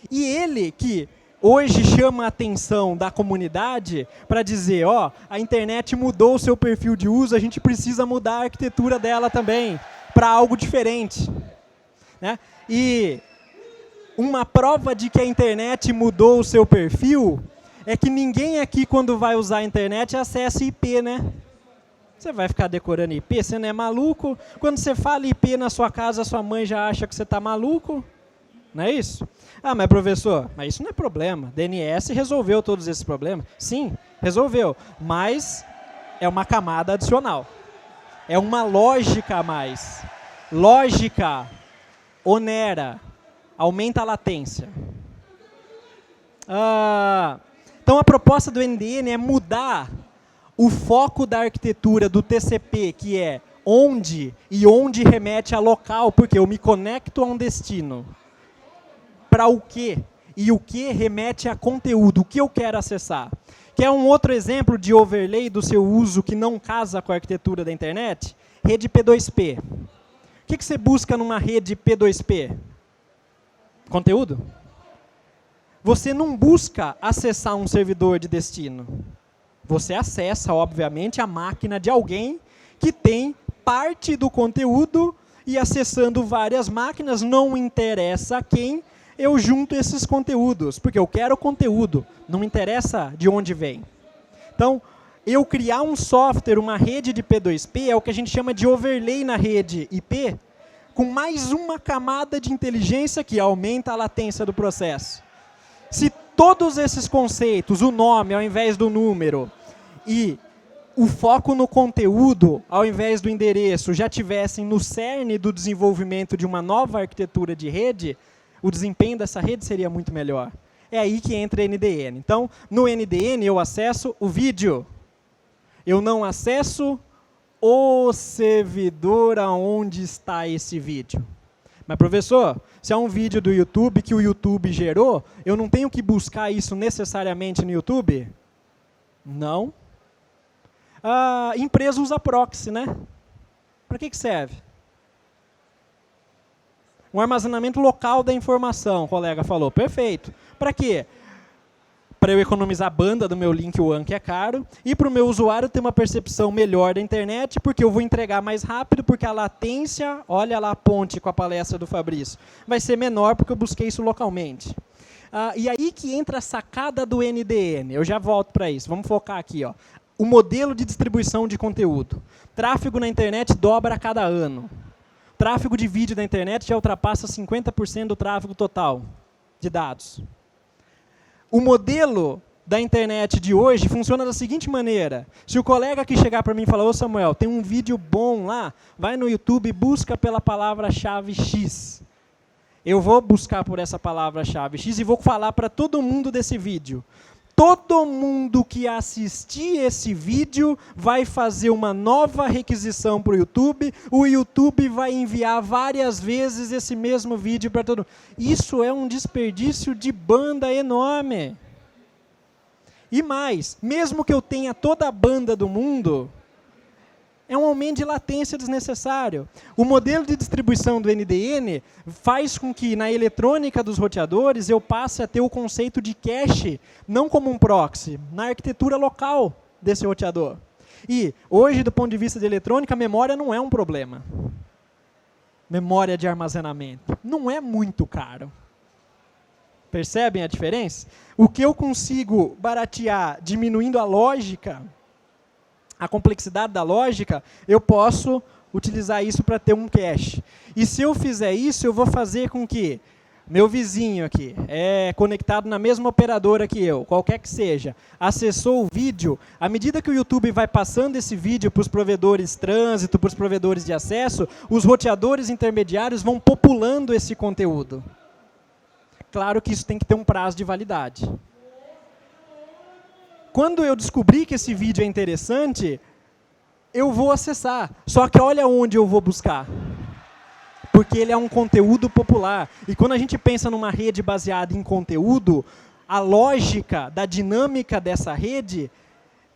E ele que hoje chama a atenção da comunidade para dizer, ó, a internet mudou o seu perfil de uso, a gente precisa mudar a arquitetura dela também para algo diferente, né? E uma prova de que a internet mudou o seu perfil é que ninguém aqui, quando vai usar a internet, acessa IP, né? Você vai ficar decorando IP, você não é maluco? Quando você fala IP na sua casa, sua mãe já acha que você está maluco? Não é isso? Mas professor, mas isso não é problema. DNS resolveu todos esses problemas? Sim, resolveu. Mas é uma camada adicional. É uma lógica a mais. Lógica onera, aumenta a latência. Então a proposta do NDN é mudar o foco da arquitetura do TCP, que é onde e onde remete a local, porque eu me conecto a um destino. Para o quê? E o que remete a conteúdo, o que eu quero acessar. Quer um outro exemplo de overlay do seu uso que não casa com a arquitetura da internet? Rede P2P. O que você busca numa rede P2P? Conteúdo? Você não busca acessar um servidor de destino. Você acessa, obviamente, a máquina de alguém que tem parte do conteúdo e acessando várias máquinas, não interessa quem, eu junto esses conteúdos, porque eu quero conteúdo, não me interessa de onde vem. Então, eu criar um software, uma rede de P2P, é o que a gente chama de overlay na rede IP, com mais uma camada de inteligência que aumenta a latência do processo. Se todos esses conceitos, o nome ao invés do número e o foco no conteúdo ao invés do endereço já tivessem no cerne do desenvolvimento de uma nova arquitetura de rede, o desempenho dessa rede seria muito melhor. É aí que entra a NDN. Então, no NDN eu acesso o vídeo. Eu não acesso o servidor aonde está esse vídeo. Mas, professor, se é um vídeo do YouTube que o YouTube gerou, eu não tenho que buscar isso necessariamente no YouTube? Não. A empresa usa proxy, né? Para que serve? Um armazenamento local da informação, o colega falou. Perfeito. Para quê? Para eu economizar a banda do meu link WAN, que é caro, e para o meu usuário ter uma percepção melhor da internet, porque eu vou entregar mais rápido, porque a latência, olha lá a ponte com a palestra do Fabrício, vai ser menor porque eu busquei isso localmente. E aí que entra a sacada do NDN. Eu já volto para isso. Vamos focar aqui. Ó. O modelo de distribuição de conteúdo. Tráfego na internet dobra a cada ano. Tráfego de vídeo na internet já ultrapassa 50% do tráfego total de dados. O modelo da internet de hoje funciona da seguinte maneira. Se o colega que chegar para mim e falar, ô Samuel, tem um vídeo bom lá, vai no YouTube e busca pela palavra-chave X. Eu vou buscar por essa palavra-chave X e vou falar para todo mundo desse vídeo. Todo mundo que assistir esse vídeo vai fazer uma nova requisição para o YouTube vai enviar várias vezes esse mesmo vídeo para todo mundo. Isso é um desperdício de banda enorme. E mais, mesmo que eu tenha toda a banda do mundo, é um aumento de latência desnecessário. O modelo de distribuição do NDN faz com que, na eletrônica dos roteadores, eu passe a ter o conceito de cache, não como um proxy, na arquitetura local desse roteador. E, hoje, do ponto de vista de eletrônica, a memória não é um problema. Memória de armazenamento. Não é muito caro. Percebem a diferença? O que eu consigo baratear diminuindo a lógica, a complexidade da lógica, eu posso utilizar isso para ter um cache. E se eu fizer isso, eu vou fazer com que meu vizinho aqui, é conectado na mesma operadora que eu, qualquer que seja, acessou o vídeo, à medida que o YouTube vai passando esse vídeo para os provedores trânsito, para os provedores de acesso, os roteadores intermediários vão populando esse conteúdo. Claro que isso tem que ter um prazo de validade. Quando eu descobrir que esse vídeo é interessante, eu vou acessar. Só que olha onde eu vou buscar. Porque ele é um conteúdo popular. E quando a gente pensa numa rede baseada em conteúdo, a lógica da dinâmica dessa rede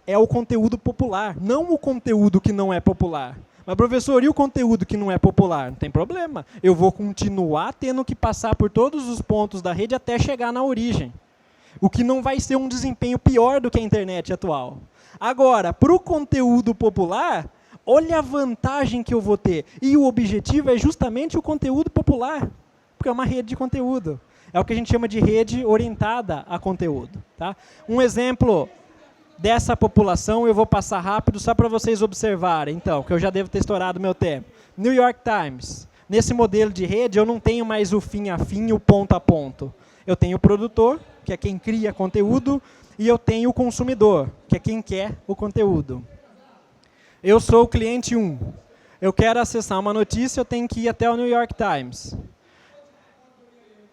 é o conteúdo popular, não o conteúdo que não é popular. Mas, professor, e o conteúdo que não é popular? Não tem problema. Eu vou continuar tendo que passar por todos os pontos da rede até chegar na origem. O que não vai ser um desempenho pior do que a internet atual. Agora, para o conteúdo popular, olha a vantagem que eu vou ter. E o objetivo é justamente o conteúdo popular, porque é uma rede de conteúdo. É o que a gente chama de rede orientada a conteúdo. Tá? Um exemplo dessa população, eu vou passar rápido só para vocês observarem, então, que eu já devo ter estourado meu tempo. New York Times. Nesse modelo de rede, eu não tenho mais o fim a fim e o ponto a ponto. Eu tenho o produtor, que é quem cria conteúdo, e eu tenho o consumidor, que é quem quer o conteúdo. Eu sou o cliente 1. Eu quero acessar uma notícia, eu tenho que ir até o New York Times.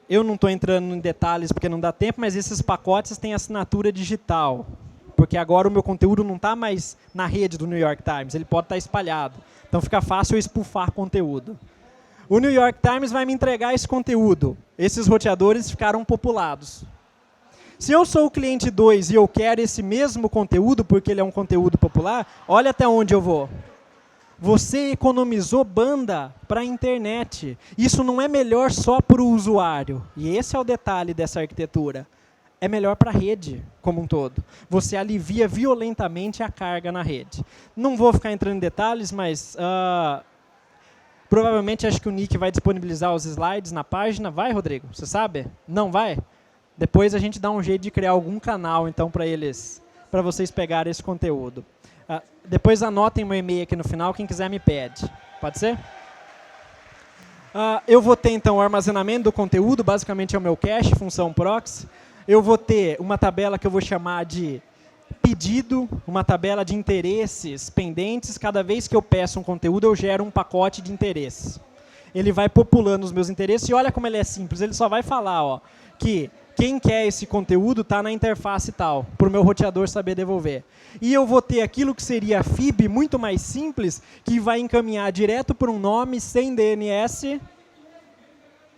Eu não estou entrando em detalhes porque não dá tempo, mas esses pacotes têm assinatura digital. Porque agora o meu conteúdo não está mais na rede do New York Times, ele pode estar espalhado. Então fica fácil eu espufar conteúdo. O New York Times vai me entregar esse conteúdo. Esses roteadores ficaram populados. Se eu sou o cliente 2 e eu quero esse mesmo conteúdo, porque ele é um conteúdo popular, olha até onde eu vou. Você economizou banda para a internet. Isso não é melhor só para o usuário. E esse é o detalhe dessa arquitetura. É melhor para a rede como um todo. Você alivia violentamente a carga na rede. Não vou ficar entrando em detalhes, mas Provavelmente acho que o Nick vai disponibilizar os slides na página. Vai, Rodrigo? Você sabe? Não vai? Depois a gente dá um jeito de criar algum canal, então, para vocês pegarem esse conteúdo. Depois anotem meu e-mail aqui no final, quem quiser me pede. Pode ser? Eu vou ter, então, o armazenamento do conteúdo, basicamente é o meu cache, função proxy. Eu vou ter uma tabela que eu vou chamar de pedido, uma tabela de interesses pendentes. Cada vez que eu peço um conteúdo, eu gero um pacote de interesses. Ele vai populando os meus interesses e olha como ele é simples. Ele só vai falar que quem quer esse conteúdo está na interface tal, para o meu roteador saber devolver. E eu vou ter aquilo que seria a FIB muito mais simples, que vai encaminhar direto para um nome sem DNS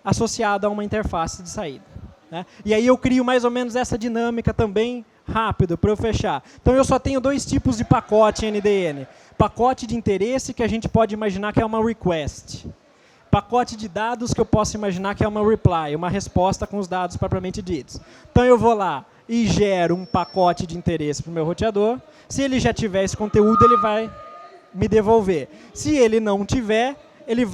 associado a uma interface de saída. Né? E aí eu crio mais ou menos essa dinâmica também rápido para eu fechar. Então eu só tenho dois tipos de pacote NDN. Pacote de interesse, que a gente pode imaginar que é uma request. Pacote de dados, que eu posso imaginar que é uma reply, uma resposta com os dados propriamente ditos. Então eu vou lá e gero um pacote de interesse para o meu roteador. Se ele já tiver esse conteúdo, ele vai me devolver. Se ele não tiver, ele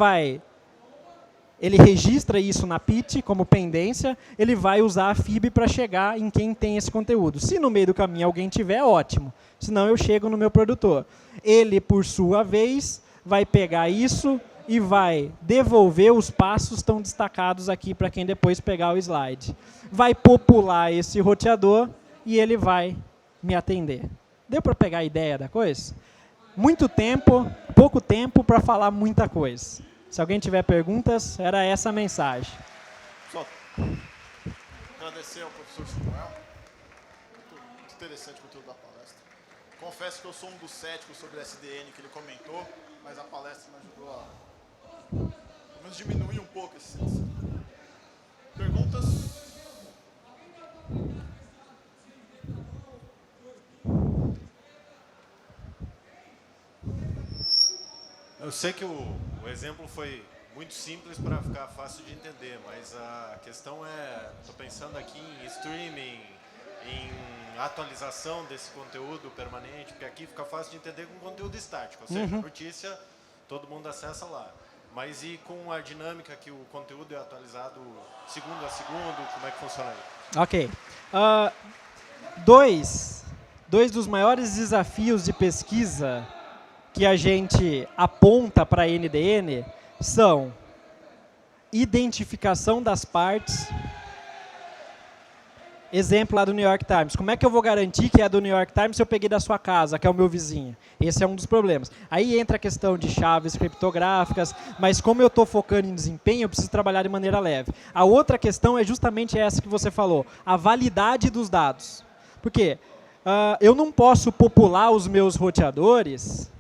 registra isso na PIT como pendência, ele vai usar a FIB para chegar em quem tem esse conteúdo. Se no meio do caminho alguém tiver, ótimo. Senão eu chego no meu produtor. Ele, por sua vez, vai pegar isso e vai devolver os passos que estão destacados aqui para quem depois pegar o slide. Vai popular esse roteador e ele vai me atender. Deu para pegar a ideia da coisa? Muito tempo, pouco tempo para falar muita coisa. Se alguém tiver perguntas, era essa a mensagem. Só agradecer ao professor Samuel. Muito interessante o conteúdo da palestra. Confesso que eu sou um dos céticos sobre o SDN que ele comentou, mas a palestra me ajudou a pelo menos diminuir um pouco esse. Perguntas? Eu sei que o exemplo foi muito simples para ficar fácil de entender, mas a questão é, estou pensando aqui em streaming, em atualização desse conteúdo permanente, porque aqui fica fácil de entender com conteúdo estático, ou seja, notícia, todo mundo acessa lá. Mas e com a dinâmica que o conteúdo é atualizado segundo a segundo, como é que funciona aí? Ok. Dois dos maiores desafios de pesquisa que a gente aponta para a NDN são identificação das partes. Exemplo lá do New York Times. Como é que eu vou garantir que é do New York Times se eu peguei da sua casa, que é o meu vizinho? Esse é um dos problemas. Aí entra a questão de chaves criptográficas, mas como eu estou focando em desempenho, eu preciso trabalhar de maneira leve. A outra questão é justamente essa que você falou, a validade dos dados. Por quê? Eu não posso popular os meus roteadores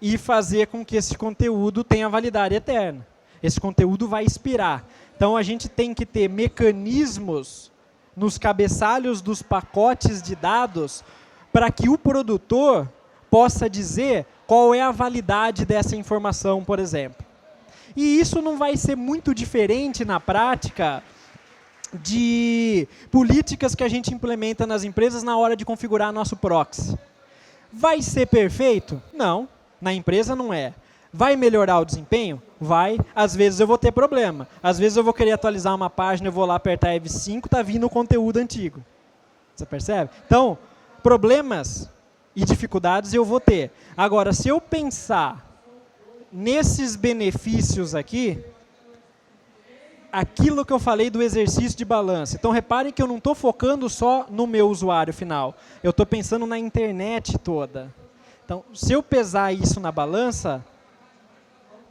e fazer com que esse conteúdo tenha validade eterna. Esse conteúdo vai expirar. Então, a gente tem que ter mecanismos nos cabeçalhos dos pacotes de dados para que o produtor possa dizer qual é a validade dessa informação, por exemplo. E isso não vai ser muito diferente na prática de políticas que a gente implementa nas empresas na hora de configurar nosso proxy. Vai ser perfeito? Não. Na empresa não é. Vai melhorar o desempenho? Vai. Às vezes eu vou ter problema. Às vezes eu vou querer atualizar uma página, eu vou lá apertar F5, está vindo o conteúdo antigo. Você percebe? Então, problemas e dificuldades eu vou ter. Agora, se eu pensar nesses benefícios aqui, aquilo que eu falei do exercício de balança. Então, reparem que eu não estou focando só no meu usuário final. Eu estou pensando na internet toda. Então, se eu pesar isso na balança,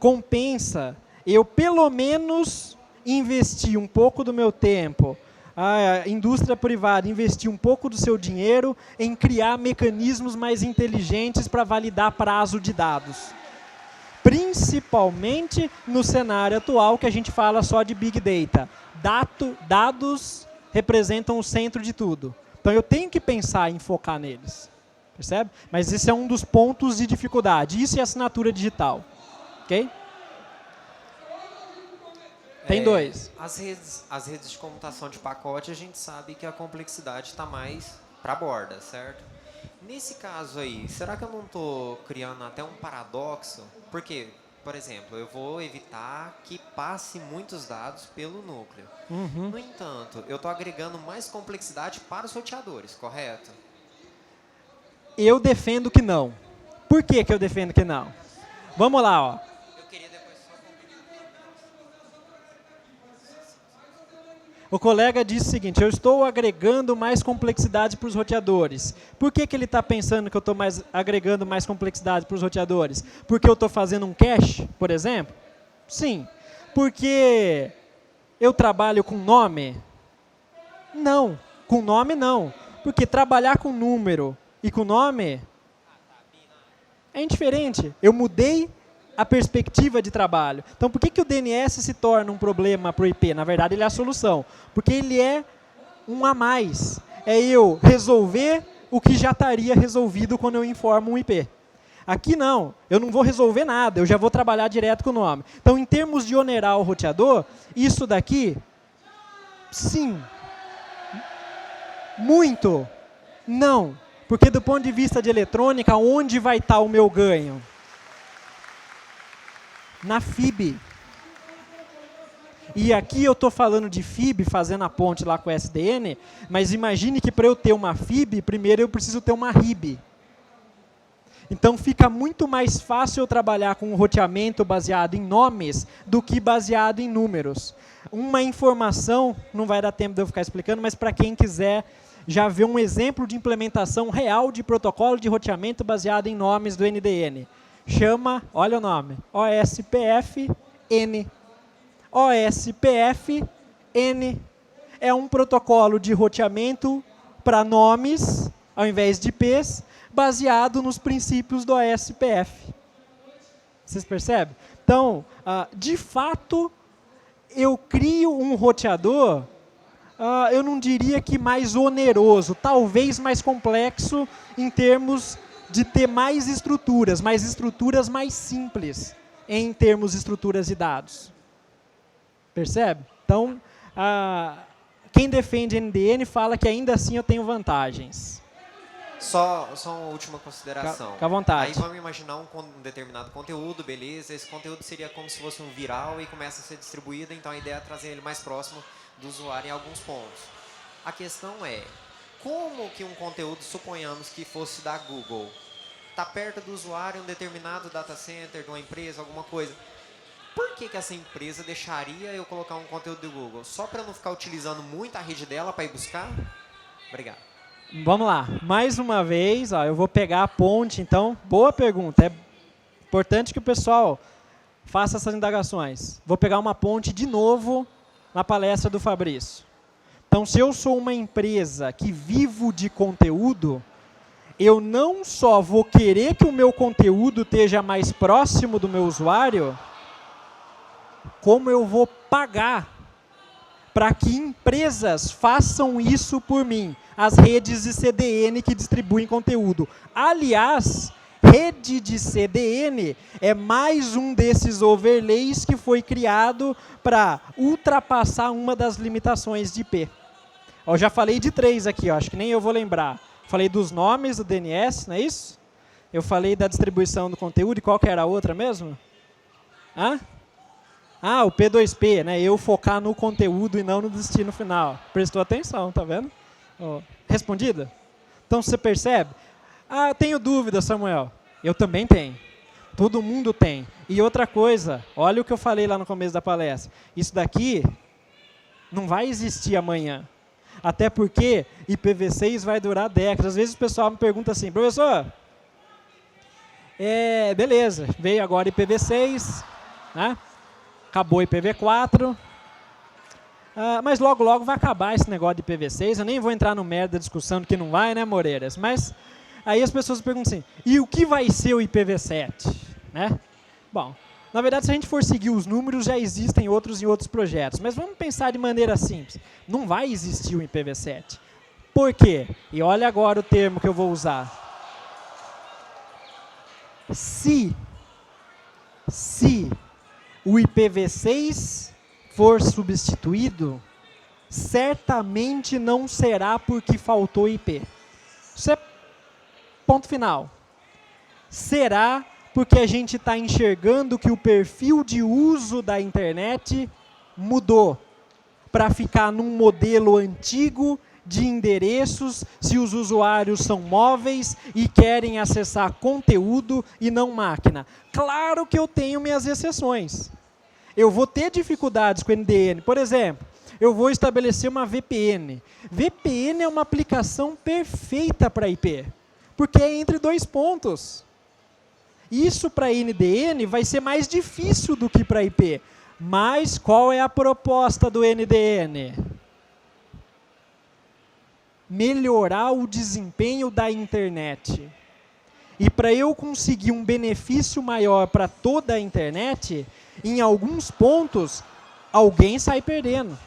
compensa eu, pelo menos, investir um pouco do meu tempo, a indústria privada investir um pouco do seu dinheiro em criar mecanismos mais inteligentes para validar prazo de dados. Principalmente no cenário atual que a gente fala só de Big Data. Dados representam o centro de tudo. Então, eu tenho que pensar em focar neles. Percebe? Mas esse é um dos pontos de dificuldade. Isso é assinatura digital. Ok? Tem dois. As redes de computação de pacote, a gente sabe que a complexidade está mais para a borda, certo? Nesse caso aí, será que eu não estou criando até um paradoxo? Porque por exemplo, eu vou evitar que passe muitos dados pelo núcleo. No entanto, eu estou agregando mais complexidade para os roteadores, correto? Eu defendo que não. Por que que eu defendo que não? Vamos lá, ó. Eu queria depois só O colega disse o seguinte, eu estou agregando mais complexidade para os roteadores. Por que que ele está pensando que eu estou agregando mais complexidade para os roteadores? Porque eu estou fazendo um cache, por exemplo? Sim. Porque eu trabalho com nome? Não. Com nome, não. Porque trabalhar com número e com nome é indiferente. Eu mudei a perspectiva de trabalho. Então, por que que o DNS se torna um problema para o IP? Na verdade, ele é a solução. Porque ele é um a mais. É eu resolver o que já estaria resolvido quando eu informo um IP. Aqui não, eu não vou resolver nada, eu já vou trabalhar direto com o nome. Então, em termos de onerar o roteador, isso daqui, sim. Muito, não. Porque do ponto de vista de eletrônica, onde vai estar o meu ganho? Na FIB. E aqui eu estou falando de FIB, fazendo a ponte lá com o SDN, mas imagine que para eu ter uma FIB, primeiro eu preciso ter uma RIB. Então fica muito mais fácil eu trabalhar com um roteamento baseado em nomes do que baseado em números. Uma informação, não vai dar tempo de eu ficar explicando, mas para quem quiser já ver um exemplo de implementação real de protocolo de roteamento baseado em nomes do NDN. Chama, olha o nome, OSPF-N. OSPF-N é um protocolo de roteamento para nomes, ao invés de IPs, baseado nos princípios do OSPF. Vocês percebem? Então, de fato, eu crio um roteador, eu não diria que mais oneroso, talvez mais complexo em termos de ter mais estruturas mais simples em termos de estruturas de dados. Percebe? Então, quem defende NDN fala que ainda assim eu tenho vantagens. Só uma última consideração. Fica à vontade. Aí vamos imaginar um determinado conteúdo, beleza, esse conteúdo seria como se fosse um viral e começa a ser distribuído, então a ideia é trazer ele mais próximo do usuário em alguns pontos. A questão é, como que um conteúdo, suponhamos que fosse da Google, está perto do usuário em um determinado data center de uma empresa, alguma coisa, por que que essa empresa deixaria eu colocar um conteúdo do Google? Só para não ficar utilizando muito a rede dela para ir buscar? Obrigado. Vamos lá, mais uma vez, eu vou pegar a ponte, então, boa pergunta, é importante que o pessoal faça essas indagações. Vou pegar uma ponte de novo na palestra do Fabrício. Então, se eu sou uma empresa que vivo de conteúdo, eu não só vou querer que o meu conteúdo esteja mais próximo do meu usuário, como eu vou pagar para que empresas façam isso por mim, as redes de CDN que distribuem conteúdo. Aliás, rede de CDN é mais um desses overlays que foi criado para ultrapassar uma das limitações de IP. Eu já falei de 3 aqui, acho que nem eu vou lembrar. Falei dos nomes do DNS, não é isso? Eu falei da distribuição do conteúdo, e qual que era a outra mesmo? O P2P, né? Eu focar no conteúdo e não no destino final. Prestou atenção, tá vendo? Respondida? Então, você percebe? Eu tenho dúvida, Samuel. Eu também tenho. Todo mundo tem. E outra coisa, olha o que eu falei lá no começo da palestra. Isso daqui não vai existir amanhã. Até porque IPv6 vai durar décadas. Às vezes o pessoal me pergunta assim, professor, beleza, veio agora IPv6, né? Acabou IPv4, mas logo, logo vai acabar esse negócio de IPv6. Eu nem vou entrar no mérito da discussão, que não vai, né, Moreiras? Mas aí as pessoas perguntam assim, e o que vai ser o IPv7? Né? Bom, na verdade, se a gente for seguir os números, já existem outros em outros projetos. Mas vamos pensar de maneira simples. Não vai existir o IPv7. Por quê? E olha agora o termo que eu vou usar. Se o IPv6 for substituído, certamente não será porque faltou IP. Isso é ponto final. Será porque a gente está enxergando que o perfil de uso da internet mudou para ficar num modelo antigo de endereços, se os usuários são móveis e querem acessar conteúdo e não máquina. Claro que eu tenho minhas exceções. Eu vou ter dificuldades com o NDN. Por exemplo, eu vou estabelecer uma VPN. VPN é uma aplicação perfeita para IP, porque é entre 2 pontos. Isso para NDN vai ser mais difícil do que para IP. Mas qual é a proposta do NDN? Melhorar o desempenho da internet. E para eu conseguir um benefício maior para toda a internet, em alguns pontos, alguém sai perdendo.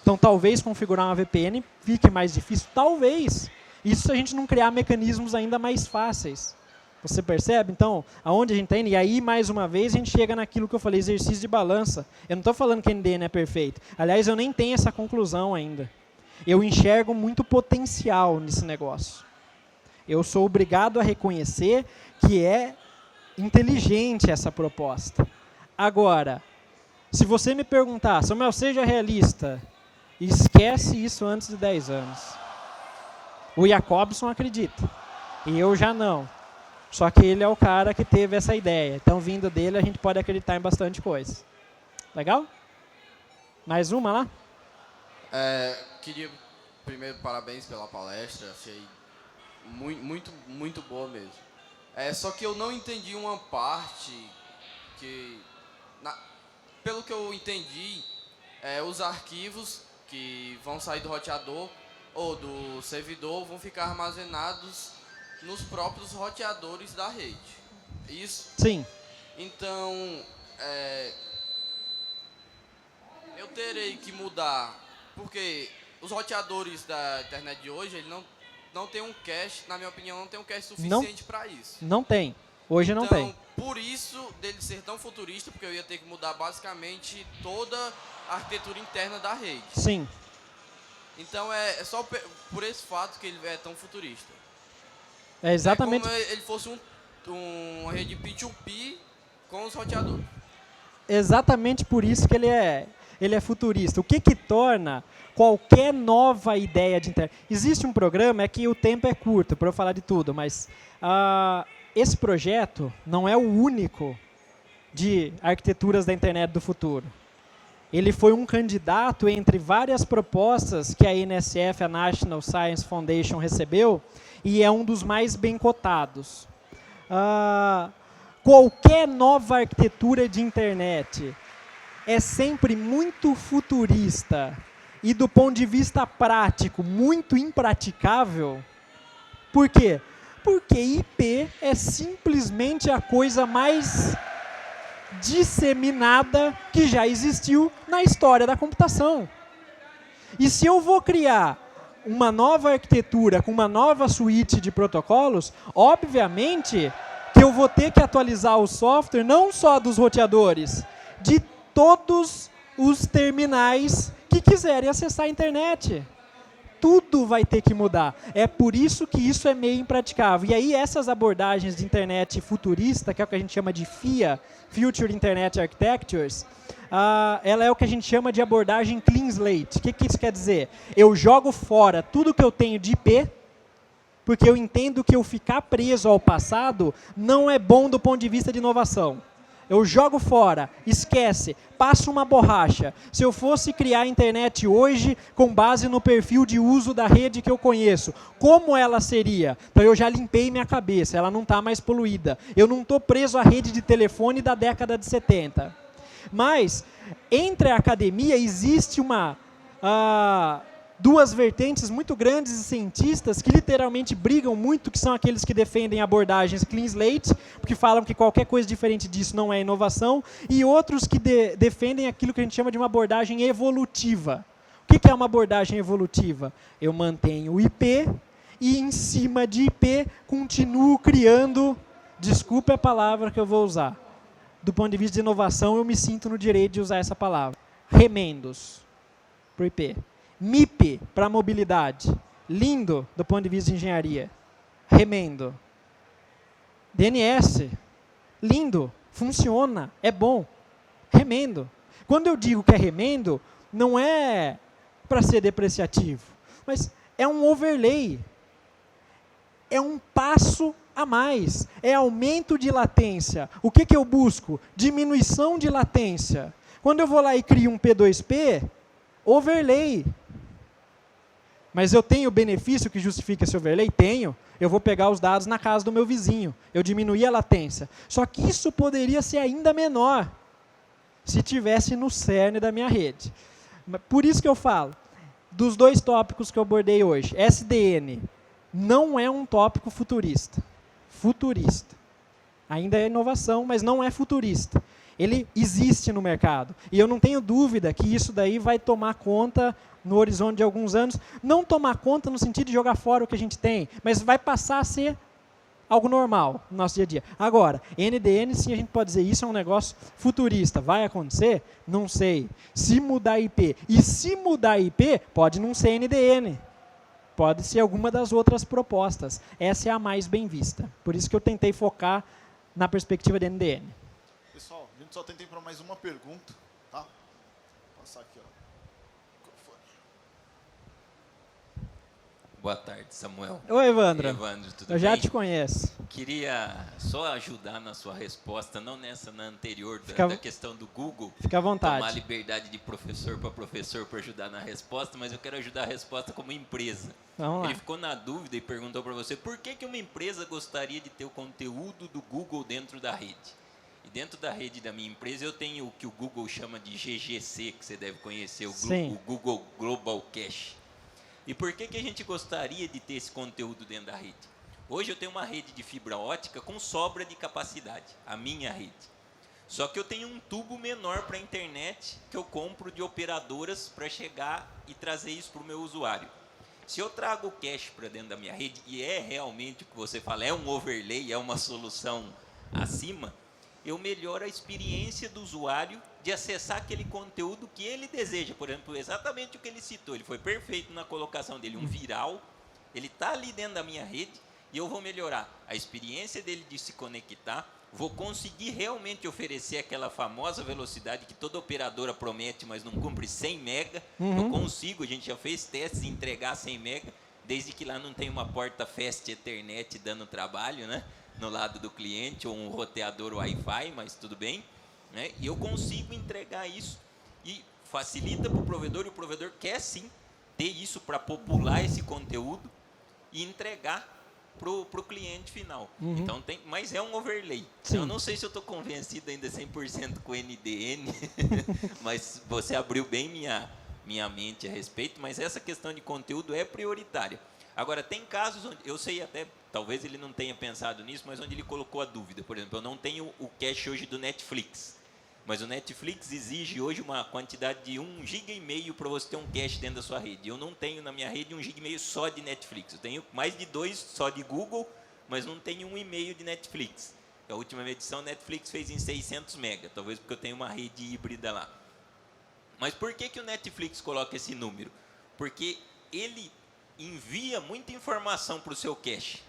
Então, talvez configurar uma VPN fique mais difícil. Talvez. Isso se a gente não criar mecanismos ainda mais fáceis. Você percebe? Então, aonde a gente está indo? E aí, mais uma vez, a gente chega naquilo que eu falei, exercício de balança. Eu não estou falando que NDN é perfeito. Aliás, eu nem tenho essa conclusão ainda. Eu enxergo muito potencial nesse negócio. Eu sou obrigado a reconhecer que é inteligente essa proposta. Agora, se você me perguntar, Samuel, seja realista, esquece isso antes de 10 anos. O Jacobson acredita, e eu já não. Só que ele é o cara que teve essa ideia. Então, vindo dele, a gente pode acreditar em bastante coisa. Legal? Mais uma lá? Queria, primeiro, parabéns pela palestra. Achei muito boa mesmo. Só que eu não entendi uma parte que, pelo que eu entendi, os arquivos que vão sair do roteador ou do servidor vão ficar armazenados nos próprios roteadores da rede. Isso? Sim. Então, eu terei que mudar, porque os roteadores da internet de hoje, ele não tem um cache, na minha opinião, não tem um cache suficiente para isso. Não tem. Hoje não tem. Então, por isso, dele ser tão futurista, porque eu ia ter que mudar basicamente toda a arquitetura interna da rede. Sim. Então, é só por esse fato que ele é tão futurista. É exatamente. É como ele fosse uma rede P2P com os roteadores. Exatamente por isso que ele é futurista. O que torna qualquer nova ideia de internet... Existe um programa, é que o tempo é curto para eu falar de tudo, mas esse projeto não é o único de arquiteturas da internet do futuro. Ele foi um candidato entre várias propostas que a NSF, a National Science Foundation, recebeu, e é um dos mais bem cotados. Qualquer nova arquitetura de internet é sempre muito futurista e, do ponto de vista prático, muito impraticável. Por quê? Porque IP é simplesmente a coisa mais disseminada que já existiu na história da computação. E se eu vou criar uma nova arquitetura com uma nova suíte de protocolos, obviamente que eu vou ter que atualizar o software não só dos roteadores, de todos os terminais que quiserem acessar a internet. Tudo vai ter que mudar. É por isso que isso é meio impraticável. E aí essas abordagens de internet futurista, que é o que a gente chama de FIA, Future Internet Architectures, ela é o que a gente chama de abordagem clean slate. O que isso quer dizer? Eu jogo fora tudo que eu tenho de IP, porque eu entendo que eu ficar preso ao passado não é bom do ponto de vista de inovação. Eu jogo fora, esquece, passo uma borracha. Se eu fosse criar a internet hoje com base no perfil de uso da rede que eu conheço, como ela seria? Então eu já limpei minha cabeça, ela não está mais poluída. Eu não estou preso à rede de telefone da década de 70. Mas, entre a academia, existe duas vertentes muito grandes de cientistas que literalmente brigam muito, que são aqueles que defendem abordagens clean slate, porque falam que qualquer coisa diferente disso não é inovação, e outros que defendem aquilo que a gente chama de uma abordagem evolutiva. O que é uma abordagem evolutiva? Eu mantenho o IP e, em cima de IP, continuo criando, desculpe a palavra que eu vou usar, do ponto de vista de inovação, eu me sinto no direito de usar essa palavra, remendos para o IP. MIP para mobilidade. Lindo do ponto de vista de engenharia. Remendo. DNS. lindo, funciona, é bom. Remendo. Quando eu digo que é remendo, não é para ser depreciativo, mas é um overlay. É um passo a mais, é aumento de latência. O que eu busco? Diminuição de latência. Quando eu vou lá e crio um P2P, overlay. Mas eu tenho benefício que justifica esse overlay? Tenho. Eu vou pegar os dados na casa do meu vizinho. Eu diminuí a latência. Só que isso poderia ser ainda menor se tivesse no cerne da minha rede. Por isso que eu falo, dos 2 tópicos que eu abordei hoje, SDN não é um tópico futurista. Futurista. Ainda é inovação, mas não é futurista. Ele existe no mercado. E eu não tenho dúvida que isso daí vai tomar conta no horizonte de alguns anos. Não tomar conta no sentido de jogar fora o que a gente tem, mas vai passar a ser algo normal no nosso dia a dia. Agora, NDN, sim, a gente pode dizer, isso é um negócio futurista. Vai acontecer? Não sei. Se mudar IP. E se mudar IP, pode não ser NDN. Pode ser alguma das outras propostas. Essa é a mais bem vista. Por isso que eu tentei focar na perspectiva de NDN. Pessoal, a gente só tem tempo para mais uma pergunta, tá? Vou passar aqui, ó. Boa tarde, Samuel. Oi, Evandro. Evandro, tudo bem? Eu já te conheço. Queria só ajudar na sua resposta, não nessa, na anterior, da questão do Google. Fica à vontade. Tomar liberdade de professor para ajudar na resposta, mas eu quero ajudar a resposta como empresa. Vamos lá. Ele ficou na dúvida e perguntou para você por que uma empresa gostaria de ter o conteúdo do Google dentro da rede. E dentro da rede da minha empresa eu tenho o que o Google chama de GGC, que você deve conhecer, o Google Global Cache. E por que a gente gostaria de ter esse conteúdo dentro da rede? Hoje eu tenho uma rede de fibra ótica com sobra de capacidade, a minha rede. Só que eu tenho um tubo menor para a internet que eu compro de operadoras para chegar e trazer isso para o meu usuário. Se eu trago o cache para dentro da minha rede, e é realmente o que você fala, é um overlay, é uma solução acima, eu melhoro a experiência do usuário de acessar aquele conteúdo que ele deseja. Por exemplo, exatamente o que ele citou, ele foi perfeito na colocação dele, um viral, ele está ali dentro da minha rede e eu vou melhorar a experiência dele de se conectar, vou conseguir realmente oferecer aquela famosa velocidade que toda operadora promete, mas não cumpre 100 mega, eu consigo, a gente já fez testes de entregar 100 mega, desde que lá não tem uma porta Fast Ethernet dando trabalho, né? No lado do cliente, ou um roteador Wi-Fi, mas tudo bem, né? E eu consigo entregar isso e facilita para o provedor, e o provedor quer sim ter isso para popular esse conteúdo e entregar para o cliente final. Então mas é um overlay. Sim. Eu não sei se eu estou convencido ainda 100% com o NDN, mas você abriu bem minha mente a respeito, mas essa questão de conteúdo é prioritária. Agora, tem casos onde, eu sei até, talvez ele não tenha pensado nisso, mas onde ele colocou a dúvida. Por exemplo, eu não tenho o cache hoje do Netflix, mas o Netflix exige hoje uma quantidade de 1,5 GB para você ter um cache dentro da sua rede. Eu não tenho na minha rede 1,5 GB só de Netflix. Eu tenho mais de 2 só de Google, mas não tenho 1,5 de Netflix. A última medição, Netflix fez em 600 MB, talvez porque eu tenho uma rede híbrida lá. Mas por que o Netflix coloca esse número? Porque ele envia muita informação para o seu cache,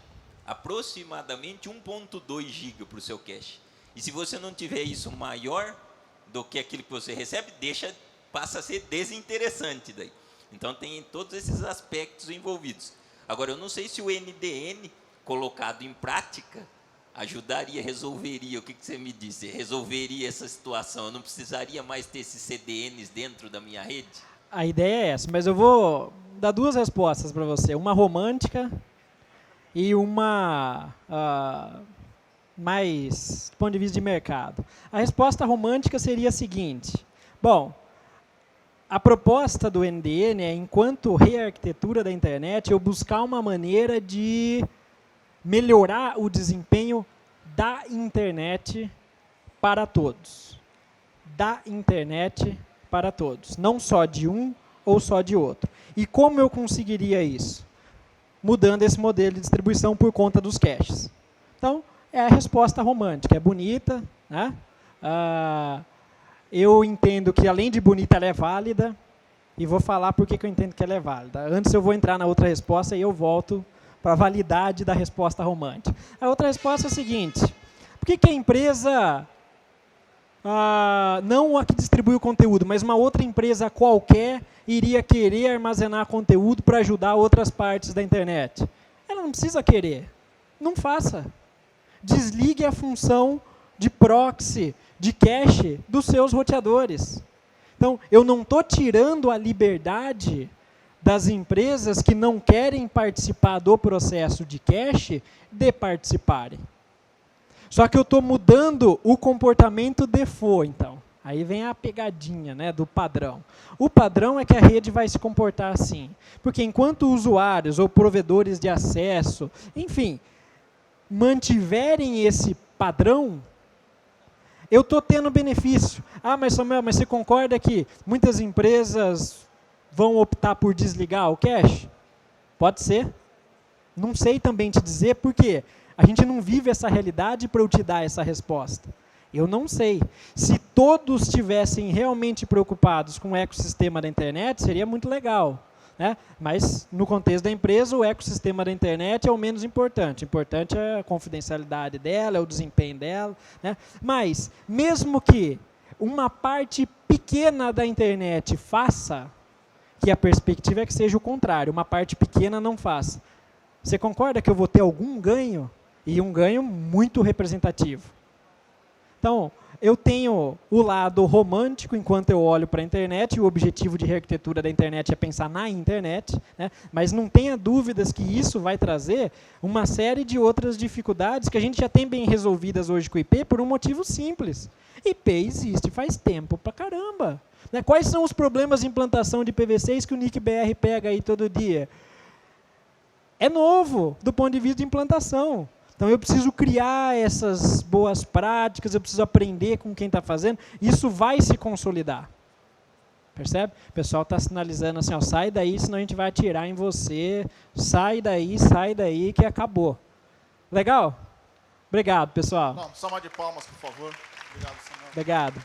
aproximadamente 1,2 GB para o seu cache. E se você não tiver isso maior do que aquilo que você recebe, passa a ser desinteressante daí. Então tem todos esses aspectos envolvidos. Agora, eu não sei se o NDN colocado em prática ajudaria, resolveria, o que você me disse? Resolveria essa situação? Eu não precisaria mais ter esses CDNs dentro da minha rede? A ideia é essa, mas eu vou dar 2 respostas para você. Uma romântica e uma mais do ponto de vista de mercado. A resposta romântica seria a seguinte. Bom, a proposta do NDN é, enquanto rearquitetura da internet, eu buscar uma maneira de melhorar o desempenho da internet para todos. Da internet para todos. Não só de um ou só de outro. E como eu conseguiria isso? Mudando esse modelo de distribuição por conta dos caches. Então, é a resposta romântica. É bonita, né? Eu entendo que, além de bonita, ela é válida. E vou falar por que eu entendo que ela é válida. Antes eu vou entrar na outra resposta e eu volto para a validade da resposta romântica. A outra resposta é a seguinte. Por que a empresa, não a que distribui o conteúdo, mas uma outra empresa qualquer iria querer armazenar conteúdo para ajudar outras partes da internet? Ela não precisa querer. Não faça. Desligue a função de proxy, de cache dos seus roteadores. Então, eu não estou tirando a liberdade das empresas que não querem participar do processo de cache de participarem. Só que eu estou mudando o comportamento default, então. Aí vem a pegadinha, né, do padrão. O padrão é que a rede vai se comportar assim. Porque enquanto usuários ou provedores de acesso, enfim, mantiverem esse padrão, eu estou tendo benefício. Ah, mas Samuel, mas você concorda que muitas empresas vão optar por desligar o cache? Pode ser. Não sei também te dizer por quê. A gente não vive essa realidade para eu te dar essa resposta. Eu não sei. Se todos estivessem realmente preocupados com o ecossistema da internet, seria muito legal. Né? Mas, no contexto da empresa, o ecossistema da internet é o menos importante. O importante é a confidencialidade dela, é o desempenho dela. Né? Mas, mesmo que uma parte pequena da internet faça, que a perspectiva é que seja o contrário, uma parte pequena não faça. Você concorda que eu vou ter algum ganho? E um ganho muito representativo. Então, eu tenho o lado romântico enquanto eu olho para a internet, e o objetivo de rearquitetura da internet é pensar na internet, né? Mas não tenha dúvidas que isso vai trazer uma série de outras dificuldades que a gente já tem bem resolvidas hoje com o IP por um motivo simples. IP existe faz tempo pra caramba. Né? Quais são os problemas de implantação de PV6 que o NIC-BR pega aí todo dia? É novo do ponto de vista de implantação. Então, eu preciso criar essas boas práticas, eu preciso aprender com quem está fazendo. Isso vai se consolidar. Percebe? O pessoal está sinalizando assim, ó, sai daí, senão a gente vai atirar em você. Sai daí, que acabou. Legal? Obrigado, pessoal. Não, salva de palmas, por favor. Obrigado, Samuel. Obrigado.